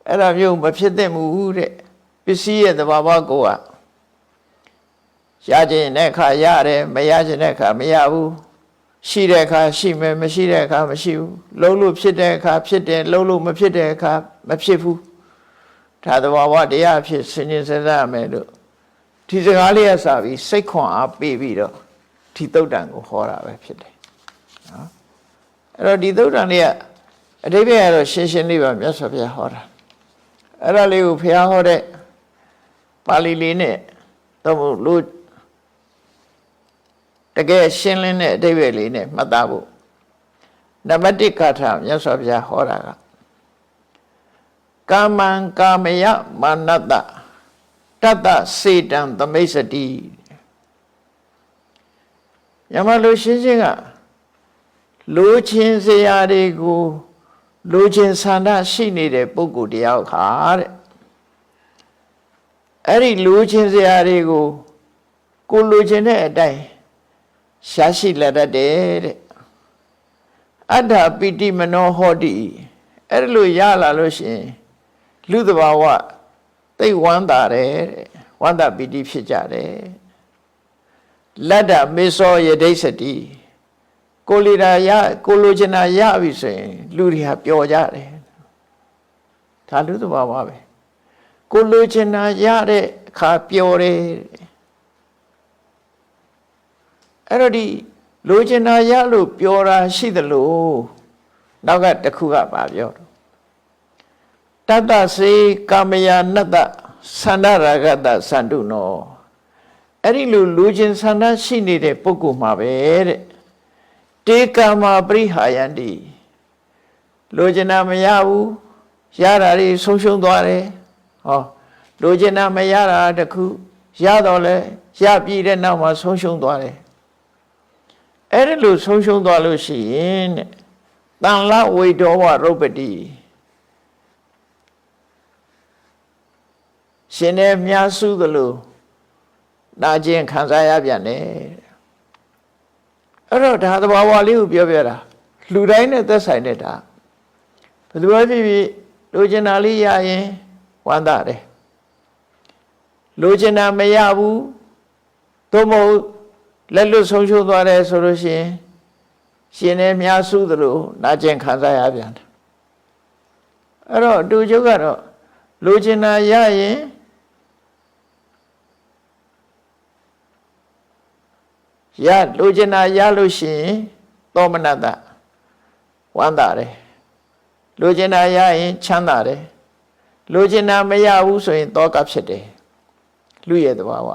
အဲ့ဒါမျိုးမဖြစ်သင့်ဘူးတဲ့ပစ္စည်းရဲ့သဘာဝကိုရခြင်းတဲ့အခါရတယ်မရခြင်းတဲ့အခါမရဘူးရှိတဲ့အခါရှိမယ်မရှိတဲ့အခါမရှိဘူးလုံးလို့ဖြစ်တဲ့အခါဖြစ်တယ်လုံးလို့မဖြစ်တဲ့အခါမဖြစ်ဘူးဒါသဘာဝတရားဖြစ်စဉ်းကျင်စဉ်းစားရမယ်လို့ဒီစကားလေးကစပြီးစိတ်ခွန်အားပေးပြီးတော့ဒီသုတ်တံကိုဟောတာပဲဖြစ်တယ်နော်အဲ့တော့ဒီသုတ်တံလေးကအဓိပ္ပာယ်ကတော့ရှင်းရှင်းလေးပါမြတ်စွာဘုရားဟောတာအဲ့ဒါလေးကိုဘုရားဟောတဲ့ပါဠိလေးနဲ့တော့လို့တကယ်ရှင်းလင်းတဲ့အဓိပ္ပာယ်လေးနဲ့မှတ်သားဖို့နံပါတ်1ကထာမြတ်စွာဘုရားဟောတာကကာမံကာမယမာနတတတ္တစေတံသမိစ္ဆတိညမလို့ရှင်းရှင်းကလိုချင်စရာတွေကိုလိုချင်ဆန္ဒရှိနေတဲ့ပုဂ္ဂိုလ်တယောက်ဟာတဲ့ အဲ့ဒီလူချင်းစရာတွေကိုလူချင်းတဲ့အတိုင်းရှားရှိလက်တတ်တယ်တဲ့အတ္တပိတိမနောဟောတိအဲ့ဒါလိုရလာလို့ရှိရင်လူသဘာဝသိဝမ်းသာတယ်တဲ့ဝမ်းသာပိတိဖြစ်ကြတယ်လတ္တမေသောယဒိသတိကိုလီရာရကိုလိုချင်တာရပြီဆိုရင်လူတွေဟာပျော်ကြတယ်ဒါလူသဘာဝပဲကိုလိုချင်တာရတဲ့အခါပျော်တယ်အဲ့တော့ဒီလိုချင်တာရလို့ပျော်တာရှိသလိုနောက်ကတစ်ခုကပါပြောတော့တတ္တစေကာမယာနတ္တသန္ဒရာဂတသန္တုနောအဲ့ဒီလူချင်းဆန္ဒရှိနေတဲ့ပုဂ္ဂိုလ်မှာပဲတဲ့တေကာမပရိဟာယန္တိလိုချင်တာမရဘူးရတာတွေဆုံးရှုံးသွားတယ်ဟောလိုချင်တာမရတာတခုရတော့လဲရပြီတဲ့နောက်မှာဆုံးရှုံးသွားတယ်အဲ့ဒီလိုဆုံးရှုံးသွားလို့ရှိရင်တဲ့တန်လဝိတောဝရုပ္ပတိရှင်နဲ့မြားစုသလိုနာကျင်ခံစားရပြန်တယ်အဲ့တော့ဒါသဘာဝလေးကိုပြောပြတာလူတိုင်းနဲ့သက်ဆိုင်တဲ့ဒါဘယ်သူပဲဖြစ်ဖြစ်လိုချင်တာလေးရရင်ဝမ်းသာတယ်လိုချင်တာမရဘူးသို့မဟုတ်လက်လွတ်ဆုံးရှုံးသွားတယ်ဆိုလို့ရှိရင်ရှင်နဲ့မြားစုသလိုနာကျင်ခံစားရပြန်တယ်အဲ့တော့အတူကျုပ်ကတော့လိုချင်တာရရင်လိုချင်တာရလို့ရှိရင်သောမနတဝမ်းသာတယ်လိုချင်တာရရင်ချမ်းသာတယ်လိုချင်တာမရဘူးဆိုရင်တောကဖြစ်တယ်လူရဲ့သဘာဝ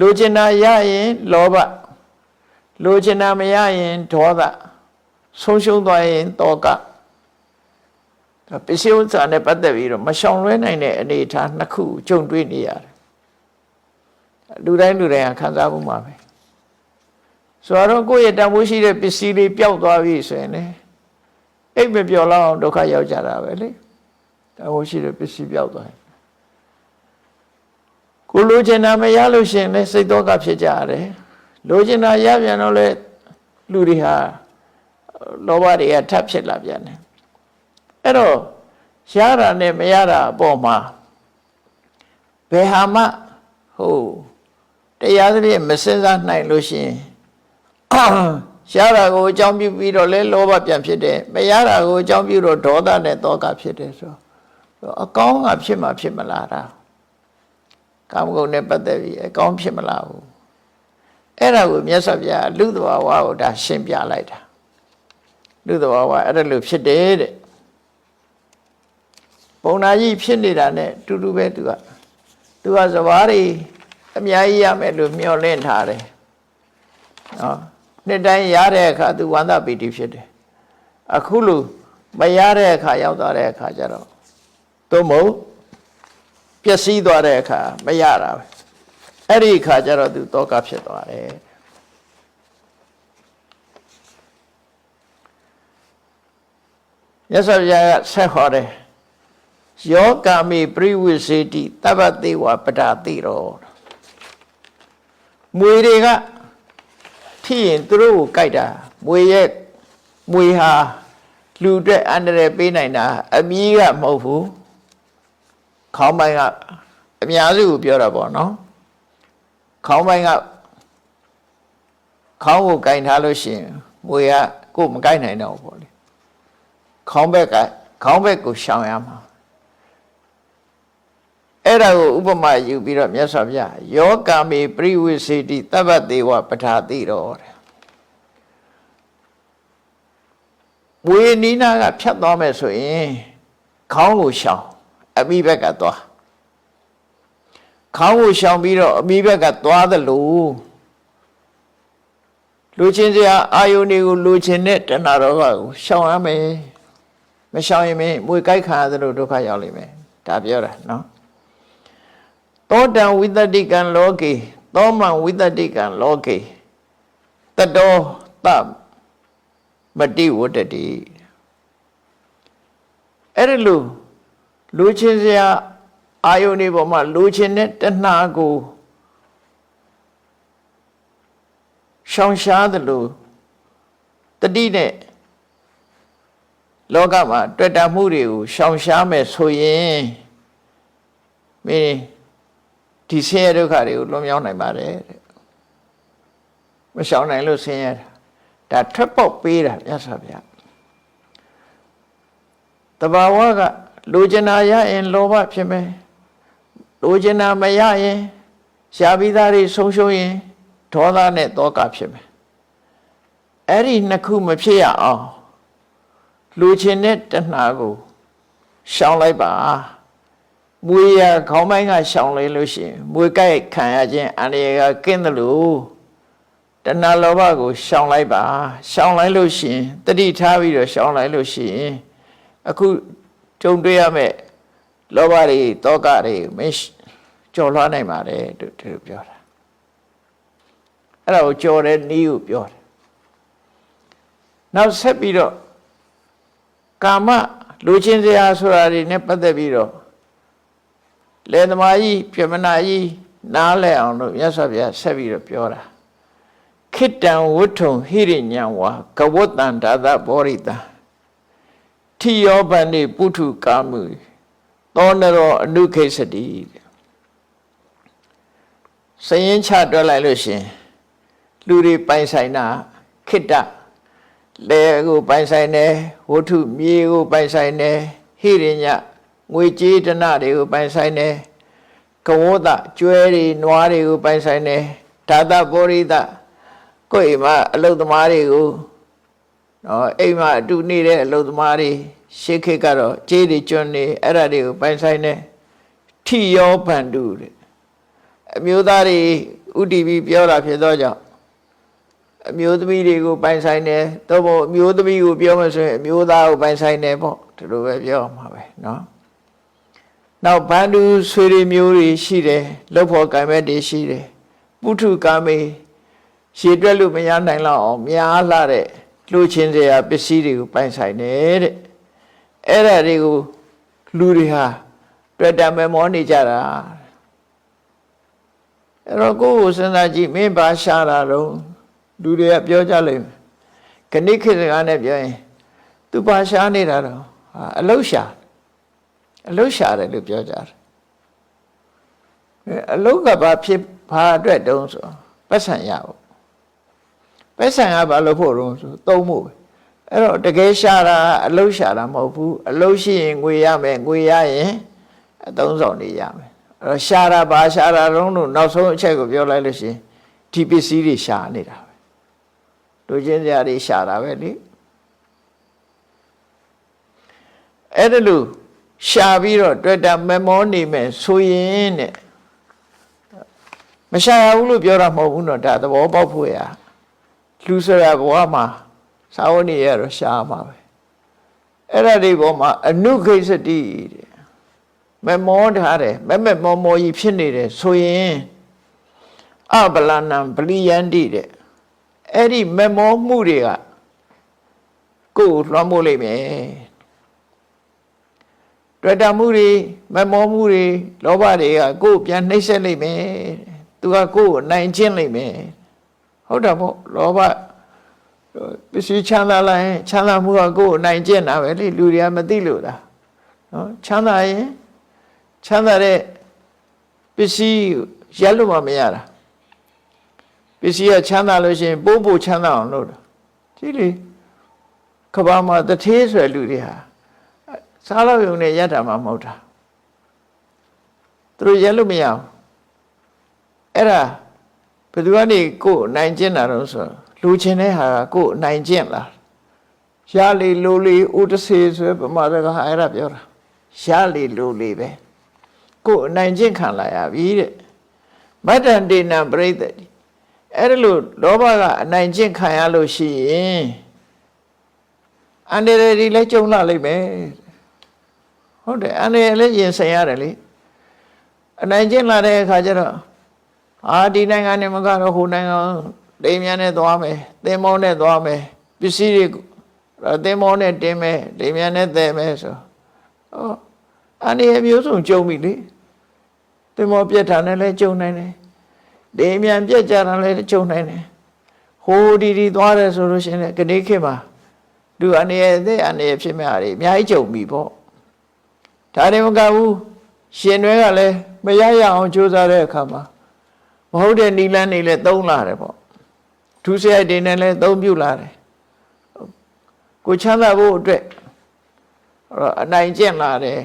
လိုချင်တာရရင်လောဘလိုချင်တာမရရင်ဒေါသဆုံးရှုံးသွားရင်တောကပစ္စည်းဥစ္စာနဲ့ပတ်သက်ပြီးတော့မရှောင်လွဲနိုင်တဲ့အနေအထားနှစ်ခုကြုံတွေ့နေရတယ်လူတိုင်းခံစားမှုမှာပဲဆိုတော့ကိုယ့်ရဲ့တန်ဖိုးရှိတဲ့ပစ္စည်းလေးပျောက်သွားပြီဆိုရင်လေအိပ်မပျော်လောက်အောင်ဒုက္ခရောက်ကြတာပဲလေတန်ဖိုးရှိတဲ့ပစ္စည်းပျောက်သွားရင်ကိုလိုချင်တာမရလို့ရှိရင်လေစိတ်ဒုက္ခဖြစ်ကြရတယ်လိုချင်တာရပြန်တော့လေလူတွေဟာလောဘတွေကထပ်ဖြစ်လာပြန်တယ်အဲ့တော့ရတာနဲ့မရတာအပေါ်မှာဘယ်ဟာမှတရားသဖြင့်မစင်စားနိုင်လို့ရှိရင်ရတာကိုအကြောင်းပြုပြီးတော့လဲလောဘပြန်ဖြစ်တယ်မရတာကိုအကြောင်းပြုတော့ဒေါသနဲ့တောကဖြစ်တယ်ဆိုအကောင်းကဖြစ်မှဖြစ်မလားတာကာမဂုဏ်နဲ့ပတ်သက်ပြီးအကောင်းဖြစ်မလားဘူးအဲ့ဒါကိုမြတ်စွာဘုရားလူသဘာဝကိုဒါရှင်းပြလိုက်တာလူသဘာဝအဲ့ဒါလိုဖြစ်တယ်တဲ့ပုံနာကြီးဖြစ်နေတာနဲ့တူတူပဲသူကစဘာတွေအများကြီးရမယ်လို့မျှော်လင့်ထားတယ်နော်နှစ်တိုင်းရတဲ့အခါသူဝန္တာပီတိဖြစ်တယ်အခုလိုမရတဲ့အခါရောက်သွားတဲ့အခါကျတော့သို့မဟုတ်ပျက်စီးသွားတဲ့အခါမရတာပဲအဲ့ဒီအခါကျတော့သူတောကဖြစ်သွားတယ်မြတ်စွာဘုရားကဆက်ဟောတယ်ယောကာမိပရိဝိစေတိတပ္ပတေဝပဒတိရောမွေတွေကဖြစ်ရင်သူတို့ကိုကြိုက်တာမွေဟာလူအတွက်အန္တရာယ်ပေးနိုင်တာအမြီးကမဟုတ်ဘူးခေါင်းပိုင်းကအများစုကိုပြောတာပေါ့နော်ခေါင်းပိုင်းကခေါင်းကိုကြိုင်ထားလို့ရှိရင်မွေကကိုယ်မကြိုက်နိုင်တော့ဘူးပေါ့လေခေါင်းဘက်ကိုရှောင်ရမှာအဲ့ဒါကိုဥပမာယူပြီးတော့မြတ်စွာဘုရားယောကာမေပရိဝိစေတိတပ္ပတေဝပဋာတိရောတဲ့ဝေနီနာကဖြတ်သွားမယ်ဆိုရင်ခေါင်းကိုရှောင်အမိဘက်ကသွားခေါင်းကိုရှောင်ပြီးတော့အမိဘက်ကသွားသလိုလူချင်းစရာအာယုန်တွေကိုလူချင်းနဲ့တဏှာရောဂါကိုရှောင်ရမယ်မရှောင်ရင်မွေကြိုက်ခါသလိုဒုက္ခရောက်လိမ့်မယ်ဒါပြောတာနော်သောတံဝိတ္တိကံလောကေသောမံဝိတ္တိကံလောကေတတောတမတိဝတ္တိအဲ့ဒါလူချင်းစရာ အာယုန်ဒီပေါ်မှာလိုချင်တဲ့တဏှာကိုရှောင်ရှားသလိုတတိနဲ့လောကမှာတွေ့တာမှုတွေကိုရှောင်ရှားမယ်ဆိုရင်မင်းဒီဆင်းရဲဒုက္ခတွေကိုလွန်မြောက်နိုင်ပါတယ်တဲ့မရှောင်နိုင်လို့ဆင်းရဲတာဒါထွက်ပေါက်ပေးတာမြတ်စွာဘုရားတဘာဝကလိုချင်တာရရင်လောဘဖြစ်မယ်လိုချင်တာမရရင်ရှားပြီးသားတွေဆုံးရှုံးရင်ဒေါသနဲ့တောကဖြစ်မယ်အဲ့ဒီနှစ်ခုမဖြစ်ရအောင်လူချင်းတဲ့တဏှာကိုရှောင်လိုက်ပါမွေရခေါင်းပိုင်းကရှောင်လိုက်လို့ရှိရင်မွေကြိုက်ခံရခြင်းအန္တရာယ်ကကင်းတယ်လို့တဏှာလောဘကိုရှောင်လိုက်ပါရှောင်လိုက်လို့ရှိရင်တတိထားပြီးတော့ရှောင်လိုက်လို့ရှိရင်အခုကြုံတွေ့ရမယ့်လောဘတွေတောကတွေမကျော်လွှားနိုင်ပါတယ်သူပြောတာအဲ့ဒါကိုကြော်တဲ့နည်းကိုပြောတယ်နောက်ဆက်ပြီးတော့ကာမလူချင်းစရာဆိုတာတွေနဲ့ပတ်သက်ပြီးတော့လေသမားကြီးပြမနာကြီးနားလဲအောင်လို့မြတ်စွာဘုရားဆက်ပြီးတော့ပြောတာခိတံဝဋ္ထုံဟိရိညံဝါကဝတ္တံဒါသဘောရိတံထိယောပန္တိပုထုကာမှုသောနရောအနုခိစတိစရင်ချတွက်လိုက်လို့ရှင်လူတွေပိုင်ဆိုင်တာခိတ္တလေကိုပိုင်ဆိုင်တယ်ဝတ္ထုမြေကိုပိုင်ဆိုင်တယ်ဟိရိညငွေကြေးတဏတွေကိုပိုင်ဆိုင်တယ်ကဝတ္တကျွဲတွေနွားတွေကိုပိုင်ဆိုင်တယ်ဒါသဘောရိတကိုယ်အိမ်မှာအလုသမားတွေကိုအိမ်မှာအတူနေတဲ့အလုသမားတွေရှေးခေတ်ကတော့ကြေးတွေကျွန်းနေအဲ့ဒါတွေကိုပိုင်ဆိုင်တယ်ထိယောဗန္တုတဲ့အမျိုးသားတွေဥတီပြီးပြောတာဖြစ်သောကြောင့်အမျိုးသမီးတွေကိုပိုင်ဆိုင်တယ်သို့မဟုတ်အမျိုးသမီးကိုပြောမှဆိုရင်အမျိုးသားကိုပိုင်ဆိုင်တယ်ပေါ့ဒီလိုပဲပြောမှာပဲเนาะနောက်ဗန္ဓုဆွေတွေမျိုးတွေရှိတယ်လှုပ်ဖို့ကံမဲ့တွေရှိတယ်ပုထုကာမေရှည်တွက်လို့မရနိုင်လောက်အောင်များလှတဲ့လှူချင်းစရာပစ္စည်းတွေကိုပိုင်ဆိုင်တယ်တဲ့အဲ့ဒါတွေကိုလူတွေဟာတွေ့တာမဲမောနေကြတာအဲ့တော့ကိုယ့်ကိုစဉ်းစားကြည့်မင်းဘာရှာတာတော့လူတွေကပြောကြလိမ့်မယ်ခဏခေတ်စကားနဲ့ပြောရင်သူဘာရှာနေတာတော့အလုရှာတယ်လို့ပြောကြတယ်အလုကဘာဖြစ်ဘာအတွက်တုံးဆိုပတ်စံရဖို့ပတ်စံကဘာလို့ဖို့တုံးဆိုသုံးဖို့ပဲအဲ့တော့တကယ်ရှာတာအလုရှာတာမဟုတ်ဘူးအလုရှိရင်ငွေရမယ်ငွေရရင်အသုံးဆောင်နေရမယ်အဲ့တော့ရှာတာဘာရှာတာတုံးလို့နောက်ဆုံးအချက်ကိုပြောလိုက်လို့ရှိရင်ဒီပစ္စည်းတွေရှာနေတာပဲလူချင်းစရာတွေရှာတာပဲလေအဲ့ဒါလို့ရှာပြီးတော့တွေ့တာမမောနေမယ်ဆိုရင်တဲ့မရှာရဘူးလို့ပြောတာမဟုတ်ဘူးနော်ဒါသဘောပေါက်ဖို့ရလူစရာဘဝမှာသာဝနေရတော့ရှာမှာပဲအဲ့ဒါဒီပေါ်မှာအနုခိစတိတဲ့မမောထားတယ်မမမောမောကြီးဖြစ်နေတယ်ဆိုရင်အဗလနံပလိယန္တိတဲ့အဲ့ဒီမမောမှုတွေကကိုယ်လွှမ်းမိုးလိမ့်မယ်တွေ့တာမှုတွေမမောမှုတွေလောဘတွေကကိုယ်ပြန်နှိမ့်ဆက်လိမ့်မယ်သူကကိုယ်ကိုနိုင်ချင်းလိမ့်မယ်ဟုတ်တာပေါ့လောဘပစ္စည်းချမ်းသာလာရင်ချမ်းသာမှုကကိုယ်ကိုနိုင်ကျင့်တာပဲလေလူတွေကမသိလို့လားနော်ချမ်းသာရင်ချမ်းသာတဲ့ပစ္စည်းရက်လို့မရတာပစ္စည်းကချမ်းသာလို့ရှိရင်ပို့ချမ်းသာအောင်လုပ်တာကြည့်လေကဘာမှာတထေးဆိုတဲ့လူတွေဟာစားလို့ရုံနဲ့ရတာမှမဟုတ်တာသူတို့ရက်လို့မရဘူးအဲ့ဒါဘယ်သူကနေကိုယ်နိုင်ကျင့်တာတော့ဆိုလူချင်းတဲ့ဟာကိုယ်နိုင်ကျင့်လားရလေလိုလေဥတစေဆိုပမာဒကအဲ့ဒါပြောတာရလေလိုလေပဲကိုယ်နိုင်ကျင့်ခံလာရပြီတဲ့မတ္တန်တေနံပရိသတိအဲ့ဒါလို့လောဘကအနိုင်ကျင့်ခံရလို့ရှိရင်အန္တရာယ်တွေလည်းကြုံလာလိမ့်မယ်ဟုတ်တယ်အန္တရာယ်လည်းရင်ဆိုင်ရတယ်လေအနိုင်ကျင့်လာတဲ့အခါကျတော့ဒီနိုင်ငံနဲ့မကတော့ဟိုနိုင်ငံလိမ်မြန်နဲ့သွားမယ်သင်္ဘောနဲ့သွားမယ်ပစ္စည်းတွေသင်္ဘောနဲ့တင်မယ်လိမ်မြန်နဲ့သယ်မယ်ဆိုအန္တရာယ်မျိုးစုံကြုံပြီလေ သင်္ဘောပြက်တာနဲ့လည်းကြုံနိုင်တယ်လေမြန်ပြက်ကြတာလည်းကြုံနိုင်တယ်ဟိုဒီသွားတယ်ဆိုလို့ရှိရင်ကနေခေတ်မှာလူအနေနဲ့အနေနဲ့ဖြစ်မဲ့အများကြီးကြုံပြီပေါ့ဒါတွေမကဘူးရှင်တွေကလည်းမရအောင်ကြိုးစားတဲ့အခါမှာမဟုတ်တဲ့နီလန်းတွေလည်းသုံးလာတယ်ပေါ့ဒုစရိုက်တွေနဲ့လည်းသုံးပြုလာတယ်ကိုချမ်းသာဖို့အတွက်အနိုင်ကျင့်လာတယ်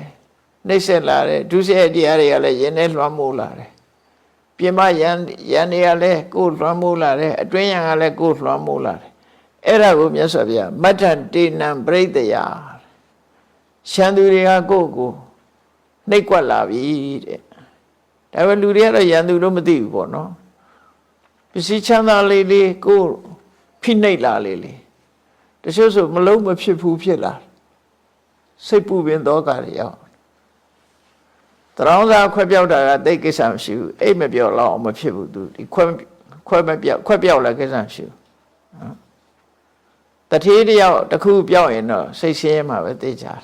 နှိမ့်ဆက်လာတယ်ဒုစရိုက်တရားတွေကလည်းရင်းနဲ့လွှမ်းမိုးလာတယ်ပြင်မရန်တွေကလည်းကိုယ်လွှမ်းမိုးလာတယ်အတွင်းရန်ကလည်းကိုယ်လွှမ်းမိုးလာတယ်အဲ့ဒါကိုမြတ်စွာဘုရားမတ္ထတေနံပရိတယရှမ်းသူတွေကကိုယ့်ကိုနှိပ်ကွက်လာပြီတဲ့ဒါပေမဲ့လူတွေကတော့ရန်သူလို့မသိဘူးပေါ့နော်ပစ္စည်းချမ်းသာလေးကိုဖိနှိပ်လာလေးတချို့ဆိုမလုံးမဖြစ်ဘူးဖြစ်လာစိတ်ပူပင်တော့ကြရအောင်တရောင်းစားခွက်ပြောက်တာကတိတ်ကိစ္စမရှိဘူးအိတ်မပြောက်တော့မဖြစ်ဘူးသူဒီခွက်မပြောက်ခွက်ပြောက်လာကိစ္စမရှိဘူးတထေးတယောက်တစ်ခုပြောက်ရင်တော့စိတ်ဆင်းရဲမှာပဲသိကြတယ်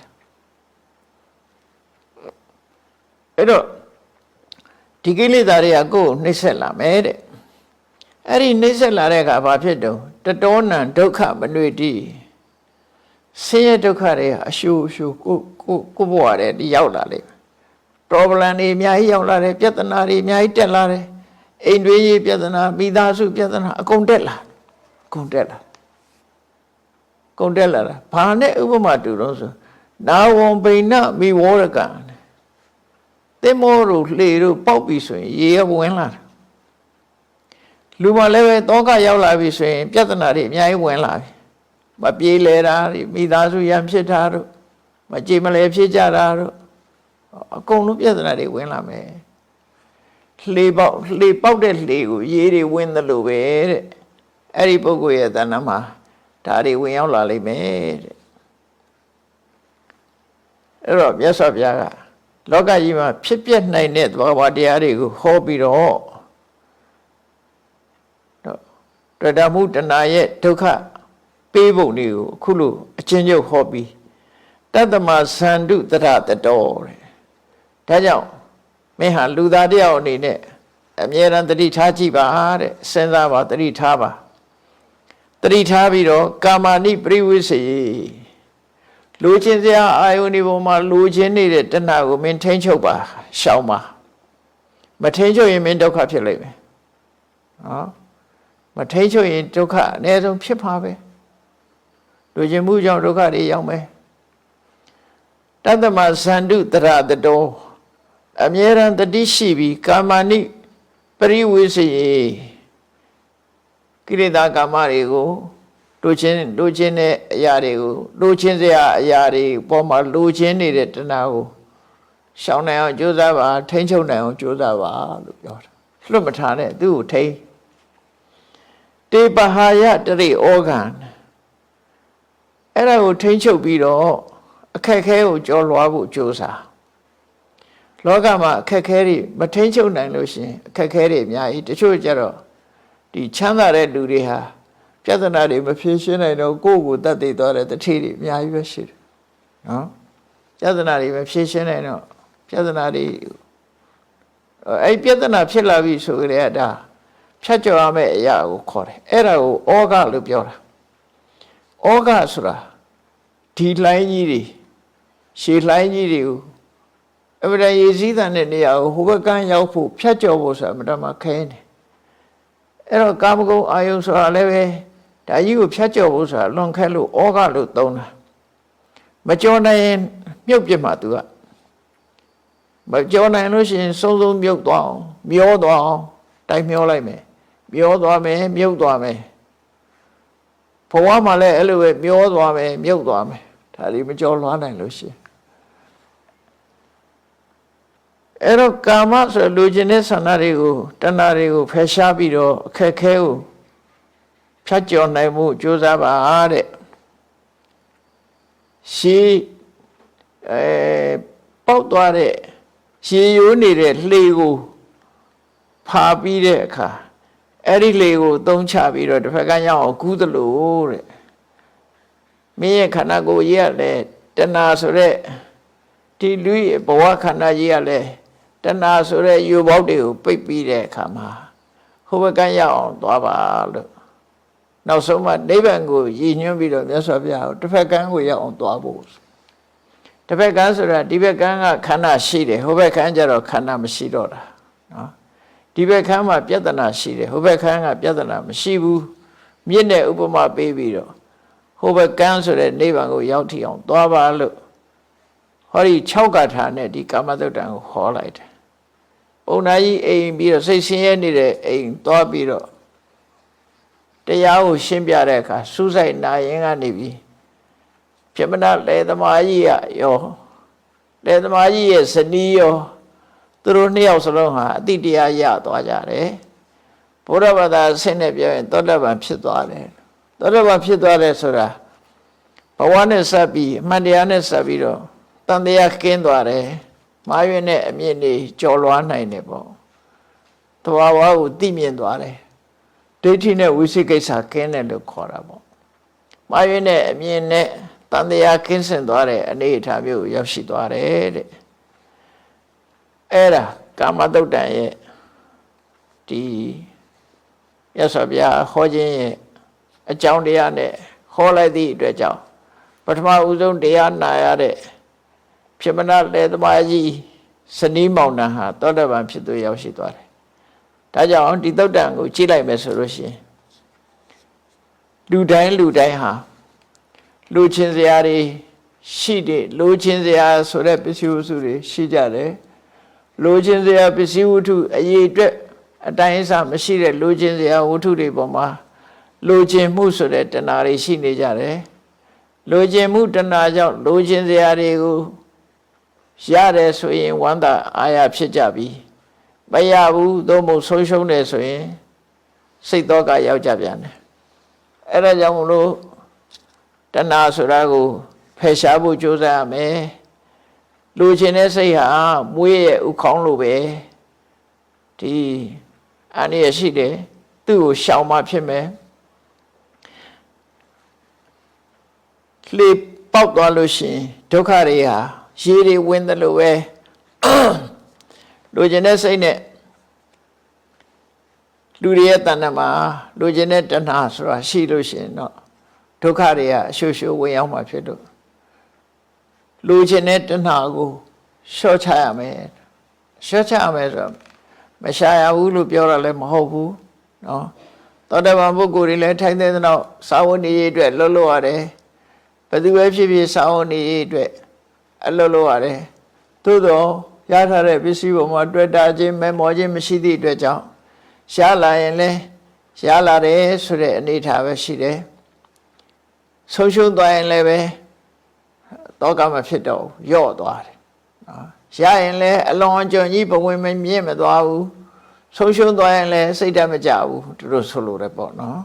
အဲ့တော့ဒီကိလေသာတွေကကိုယ်နှိမ့်ဆက်လာမယ်တဲ့အဲ့ဒီနှိမ့်ဆက်လာတဲ့အခါဘာဖြစ်တုံးတတောနံဒုက္ခမနွေတိဆင်းရဲဒုက္ခတွေအရှုကိုဘဝတဲ့ဒီရောက်လာလိမ့်မယ် problem တွေအများကြီးရောက်လာတယ်ပြဿနာတွေအများကြီးတက်လာတယ်အိမ်တွင်းရေးပြဿနာမိသားစုပြဿနာအကုန်တက်လာတာဘာနဲ့ဥပမာတူတော့ဆိုနာဝံပိဏမိဝရကံတင်မောတို့လှေတို့ပေါက်ပြီဆိုရင်ရေဝင်လာတာလူမလည်းပဲတောကရောက်လာပြီဆိုရင်ပြဿနာတွေအများကြီးဝင်လာပြီမပြေးလဲတာတွေမိသားစုရန်ဖြစ်တာတို့မကြည်မလဲဖြစ်ကြတာတို့အကုန်လုံးပြဿနာတွေဝင်လာမယ်လှေပေါက်တဲ့လှေကိုရေတွေဝင်သလိုပဲတဲ့အဲ့ဒီပုဂ္ဂိုလ်ရဲ့တဏ္ဍာမှာဒါတွေဝင်ရောက်လာလိမ့်မယ်တဲ့အဲ့တော့မြတ်စွာဘုရားကလောကကြီးမှာဖြစ်ပျက်နိုင်တဲ့သဘောဝတရားတွေကိုဟောပြီးတော့တွေ့တာမှုတဏှာရဲ့ဒုက္ခပေးဖို့နေကိုအခုလိုအချင်းချင်းဟောပြီးတတ္တမဇန္တုတရတတော်တဲ့ဒါကြောင့်မင်းဟာလူသားတယောက်အနေနဲ့အမြဲတမ်းတတိထားကြည့်ပါတဲ့စဉ်းစားပါတတိထားပါတတိထားပြီးတော့ကာမဏိပရိဝိစေလူချင်းစရာအာယုန်ဒီပေါ်မှာလူချင်းနေတဲ့တဏှာကိုမင်းထိန်းချုပ်ပါရှောင်ပါမထိန်းချုပ်ရင်မင်းဒုက္ခဖြစ်လိမ့်မယ်နော်မထိန်းချုပ်ရင်ဒုက္ခအနည်းဆုံးဖြစ်ပါပဲလူချင်းမှုကြောင့်ဒုက္ခတွေရောက်မယ်တတ္တမဇန္တုတရတတောအမြဲတမ်းတတိရှိပြီးကာမဏိပရိဝိစေကိလေသာကာမတွေကိုလိုချင်တဲ့အရာတွေကိုလိုချင်စရာအရာတွေပေါ်မှာလိုချင်နေတဲ့တဏှာကိုရှောင်နိုင်အောင်ကြိုးစားပါထိန်းချုပ်နိုင်အောင်ကြိုးစားပါလို့ပြောတာလွတ်မထားနဲ့သူ့ကိုထိန်းတေပဟာယတရိဩဃံအဲ့ဒါကိုထိန်းချုပ်ပြီးတော့အခက်ခဲကိုကြောလွှားဖို့ကြိုးစားလောကမှာအခက်ခဲတွေမထိန်းချုပ်နိုင်လို့ရှိရင်အခက်ခဲတွေအများကြီးတချို့ကျတော့ဒီချမ်းသာတဲ့လူတွေဟာပြဿနာတွေမဖြေရှင်းနိုင်တော့ကိုယ့်ကိုတတ်သိသွားတဲ့တတိတွေအများကြီးပဲရှိတယ်နော်ပြဿနာတွေမဖြေရှင်းနိုင်တော့ပြဿနာတွေအဲ့ပြဿနာဖြစ်လာပြီဆိုကြတဲ့ဒါဖြတ်ကျော်ရမယ့်အရာကိုခေါ်တယ်အဲ့ဒါကိုဩဃလို့ပြောတာဩဃဆိုတာဒီလှိုင်းကြီးတွေရှည်လှိုင်းကြီးတွေကိုအမှန်တရည်စည်းတဲ့နေရာကိုဟိုဘက်ကန်းရောက်ဖို့ဖြတ်ကျော်ဖို့ဆိုတာအမှန်တမ်းခဲနေအဲ့တော့ကာမဂုဏ်အာယုံဆိုတာလည်းပဲဒါကြီးကိုဖြတ်ကျော်ဖို့ဆိုတာလွန်ခဲလို့ဩဃလို့သုံးတာမကျော်နိုင်ရင်မြုပ်ပြမှာသူကမကျော်နိုင်လို့ရှိရင်စုံမြုပ်သွားအောင်မျောသွားအောင်တိုက်မျောလိုက်မယ်မျောသွားမယ်မြုပ်သွားမယ်ဘဝမှာလည်းအဲ့လိုပဲမျောသွားမယ်မြုပ်သွားမယ်ဒါဒီမကျော်လွှားနိုင်လို့ရှိရင်အဲ့တော့ကာမဆိုလူကျင်တဲ့ဆန္ဒတွေကိုတဏှာတွေကိုဖယ်ရှားပြီးတော့အခက်ခဲကိုဖြတ်ကျော်နိုင်မှုကြိုးစားပါတဲ့ရှေးပေါက်သွားတဲ့ရှေးရိုးနေတဲ့လှေကိုဖာပြီးတဲ့အခါအဲ့ဒီလှေကိုသုံးချပြီးတော့တစ်ဖက်ကရအောင်ကူးသလိုတဲ့မင်းရဲ့ခန္ဓာကိုယ်ကြီးကလည်းတဏှာဆိုတဲ့ဒီလူရဲ့ဘဝခန္ဓာကြီးကလည်းတ တဏှာဆိုတဲ့ယူပေါက်တွေကိုပိတ်ပြီးတဲ့အခါမှာဟိုဘက်ကရောက်အောင်သွားပါလို့နောက်ဆုံးမှနိဗ္ဗာန်ကိုရည်ညွှန်းပြီးတော့မြတ်စွာဘုရားတစ်ဖက်ကန်းကိုရောက်အောင်သွားဖို့တစ်ဖက်ကန်းဆိုတာဒီဘက်ကန်းကခန္ဓာရှိတယ်ဟိုဘက်ကန်းကျတော့ခန္ဓာမရှိတော့တာနော်ဒီဘက်ကန်းမှာပြဿနာရှိတယ်ဟိုဘက်ကန်းကပြဿနာမရှိဘူးမြင့်တဲ့ဥပမာပေးပြီးတော့ဟိုဘက်ကန်းဆိုတဲ့နိဗ္ဗာန်ကိုရောက်ထီအောင်သွားပါလို့ဟောဒီ6ကထာနဲ့ဒီကာမတုတ်တံကိုဟောလိုက်တယ်ပုံနာကြီးအိမ်ပြီးတော့စိတ်ဆင်းရဲနေတဲ့အိမ်သွားပြီးတော့တရားကိုရှင်းပြတဲ့အခါစူးစိုက်နာရင်ကနေပြီးပြမနာလေသမားကြီးရောလေသမားကြီးရဲ့ဇနီးရောသူတို့နှစ်ယောက်စလုံးဟာအတိတရားရသွားကြတယ်ဘုရားဘာသာဆင်းနေပြောရင်သောတပန်ဖြစ်သွားတယ်သောတပန်ဖြစ်သွားတယ်ဆိုတာဘဝနဲ့စပ်ပြီးအမှန်တရားနဲ့စပ်ပြီးတော့တန်တရားကင်းသွားတယ်မာရွေနဲ့အမြင့်တွေကြော်လွားနိုင်တယ်ပေါ့သဘာဝကိုသိမြင်သွားတယ်ဒိဋ္ဌိနဲ့ဝိသိကိစ္စကင်းတယ်လို့ခေါ်တာပေါ့မာရွေနဲ့အမြင့်နဲ့တန်တရားကင်းစင်သွားတဲ့အနေအထားမျိုးကိုရောက်ရှိသွားတယ်တဲ့အဲ့ဒါကာမတုတ်တံရဲ့ဒီရသော်ဗျာဟောခြင်းရဲ့အကြောင်းတရားနဲ့ဟောလိုက်သည့်အတွက်ကြောင့်ပထမဦးဆုံးတရားနာရတဲ့ဖြစ်မနာလေသမားကြီးစနီးမောင်နှံဟာသောတပန်ဖြစ်သူရောက်ရှိသွားတယ်ဒါကြောင့်ဒီသုတ်တံကိုကြည့်လိုက်မယ်ဆိုလို့ရှိရင်လူတိုင်းဟာလူချင်းစရာတွေရှိတယ်လူချင်းစရာဆိုတဲ့ပစ္စည်းဝတ္ထုတွေရှိကြတယ်လူချင်းစရာပစ္စည်းဝတ္ထုအရေးအတွက်အတိုင်းအဆမရှိတဲ့လူချင်းစရာဝတ္ထုတွေပေါ်မှာလူချင်းမှုဆိုတဲ့တဏှာတွေရှိနေကြတယ်လူချင်းမှုတဏှာကြောင့်လူချင်းစရာတွေကိုရတယ်ဆိုရင်ဝန္တာအာရဖြစ်ကြပြီမရဘူးသို့မဟုတ်ဆုံးရှုံးတယ်ဆိုရင်စိတ်တော့ကရောက်ကြပြန်တယ်အဲ့ဒါကြောင့်မလို့တဏှာဆိုတာကိုဖယ်ရှားဖို့ကြိုးစားရမယ်လူချင်းတဲ့စိတ်ဟာမွေးရဲ့ဥခေါင်းလိုပဲဒီအနည်းရှိတယ်သူ့ကိုရှောင်မှဖြစ်မယ်လေပေါက်သွားလို့ရှိရင်ဒုက္ခတွေဟာရေတွေဝင်တယ်လို့ပဲလူကျင်တဲ့စိတ်နဲ့လူတွေရဲ့တဏ္ဍာမှာလူကျင်တဲ့တဏှာဆိုတာရှိလို့ရှိရင်တော့ဒုက္ခတွေကအရှုပ်ရှုပ်ဝင်ရောက်မှာဖြစ်လို့လူကျင်တဲ့တဏှာကိုလျှော့ချရမယ်လျှော့ချရမယ်ဆိုတော့မရှာရဘူးလို့ပြောတာလည်းမဟုတ်ဘူးနော်သောတပန်ပုဂ္ဂိုလ်တွေလည်းထိုင်တဲ့တော့စာဝတ်နေရေးအတွက်လှုပ်လို့ရတယ်ဘယ်သူပဲဖြစ်ဖြစ်စာဝတ်နေရေးအတွက်အလုပ်လုပ်ရတယ်သို့တော့ရထားတဲ့ပစ္စည်းပေါ်မှာတွေ့တာချင်းမဲမောခြင်းမရှိသည့်အတွက်ကြောင့်ရှားလာရင်လည်းရှားလာတယ်ဆိုတဲ့အနေအထားပဲရှိတယ်ဆုံးရှုံးသွားရင်လည်းပဲတောကမဖြစ်တော့ရော့သွားတယ်နော်ရရင်လည်းအလွန်အကျွံကြီးဘဝင်မမြင့်မသွားဘူးဆုံးရှုံးသွားရင်လည်းစိတ်ဓာတ်မကြဘူးသူတို့ဆိုလိုတယ်ပေါ့နော်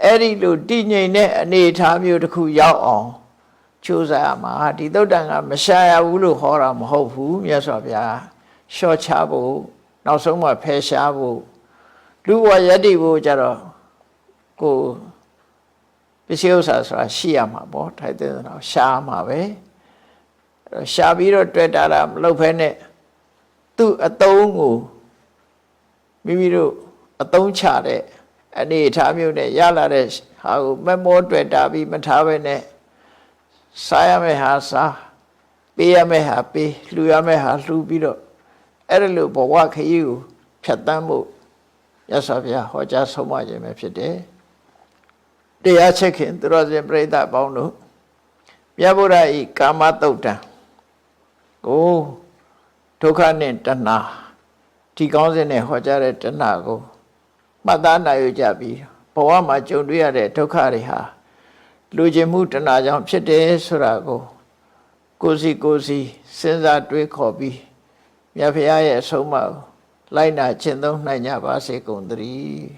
အဲ့ဒီလိုတည်ငြိမ်တဲ့အနေအထားမျိုးတစ်ခုရောက်အောင်ကြိုးစားရမှာဒီသုတ်တံကမရှာရဘူးလို့ဟောတာမဟုတ်ဘူးမြတ်စွာဘုရားရှော့ချဖို့နောက်ဆုံးမှဖယ်ရှားဖို့လူဝယတ္တိဖို့ကြတော့ကိုပစ္စည်းဥစ္စာဆိုတာရှိရမှာပေါ့ထိုက်တဲ့တော့ရှားမှာပဲရှားပြီးတော့တွေ့တာလားမလုပ်ဖဲနဲ့သူ့အတုံးကိုမိမိတို့အတုံးချတဲ့အနေအထားမျိုးနဲ့ရလာတဲ့ဟာကိုမမောတွေ့တာပြီးမထားပဲနဲ့စားရမယ့်ဟာစားပေးရမယ့်ဟာပေးလှူရမယ့်ဟာလှူပြီးတော့အဲ့ဒါလိုဘဝခရီးကိုဖြတ်တန်းဖို့ရသော်ဗျာဟောကြားဆုံးမခြင်းပဲဖြစ်တယ်တရားချက်ခင်သူတော်စင်ပြိဿအပေါင်းတို့မြတ်ဗုဒ္ဓဤကာမတုတ်တံကိုဒုက္ခနဲ့တဏှာဒီကောင်းစဉ်နဲ့ဟောကြားတဲ့တဏှာကိုမှတ်သားနိုင်ကြပြီးဘဝမှာကြုံတွေ့ရတဲ့ဒုက္ခတွေဟာလူကျင်မှုတဏှာကြောင့်ဖြစ်တယ်ဆိုတာကိုကိုယ်စီစဉ်းစားတွေးခေါ်ပြီးမြတ်ဖရာရဲ့အဆုံးအမလိုက်နာကျင့်သုံးနိုင်ကြပါစေကုန်သတည်း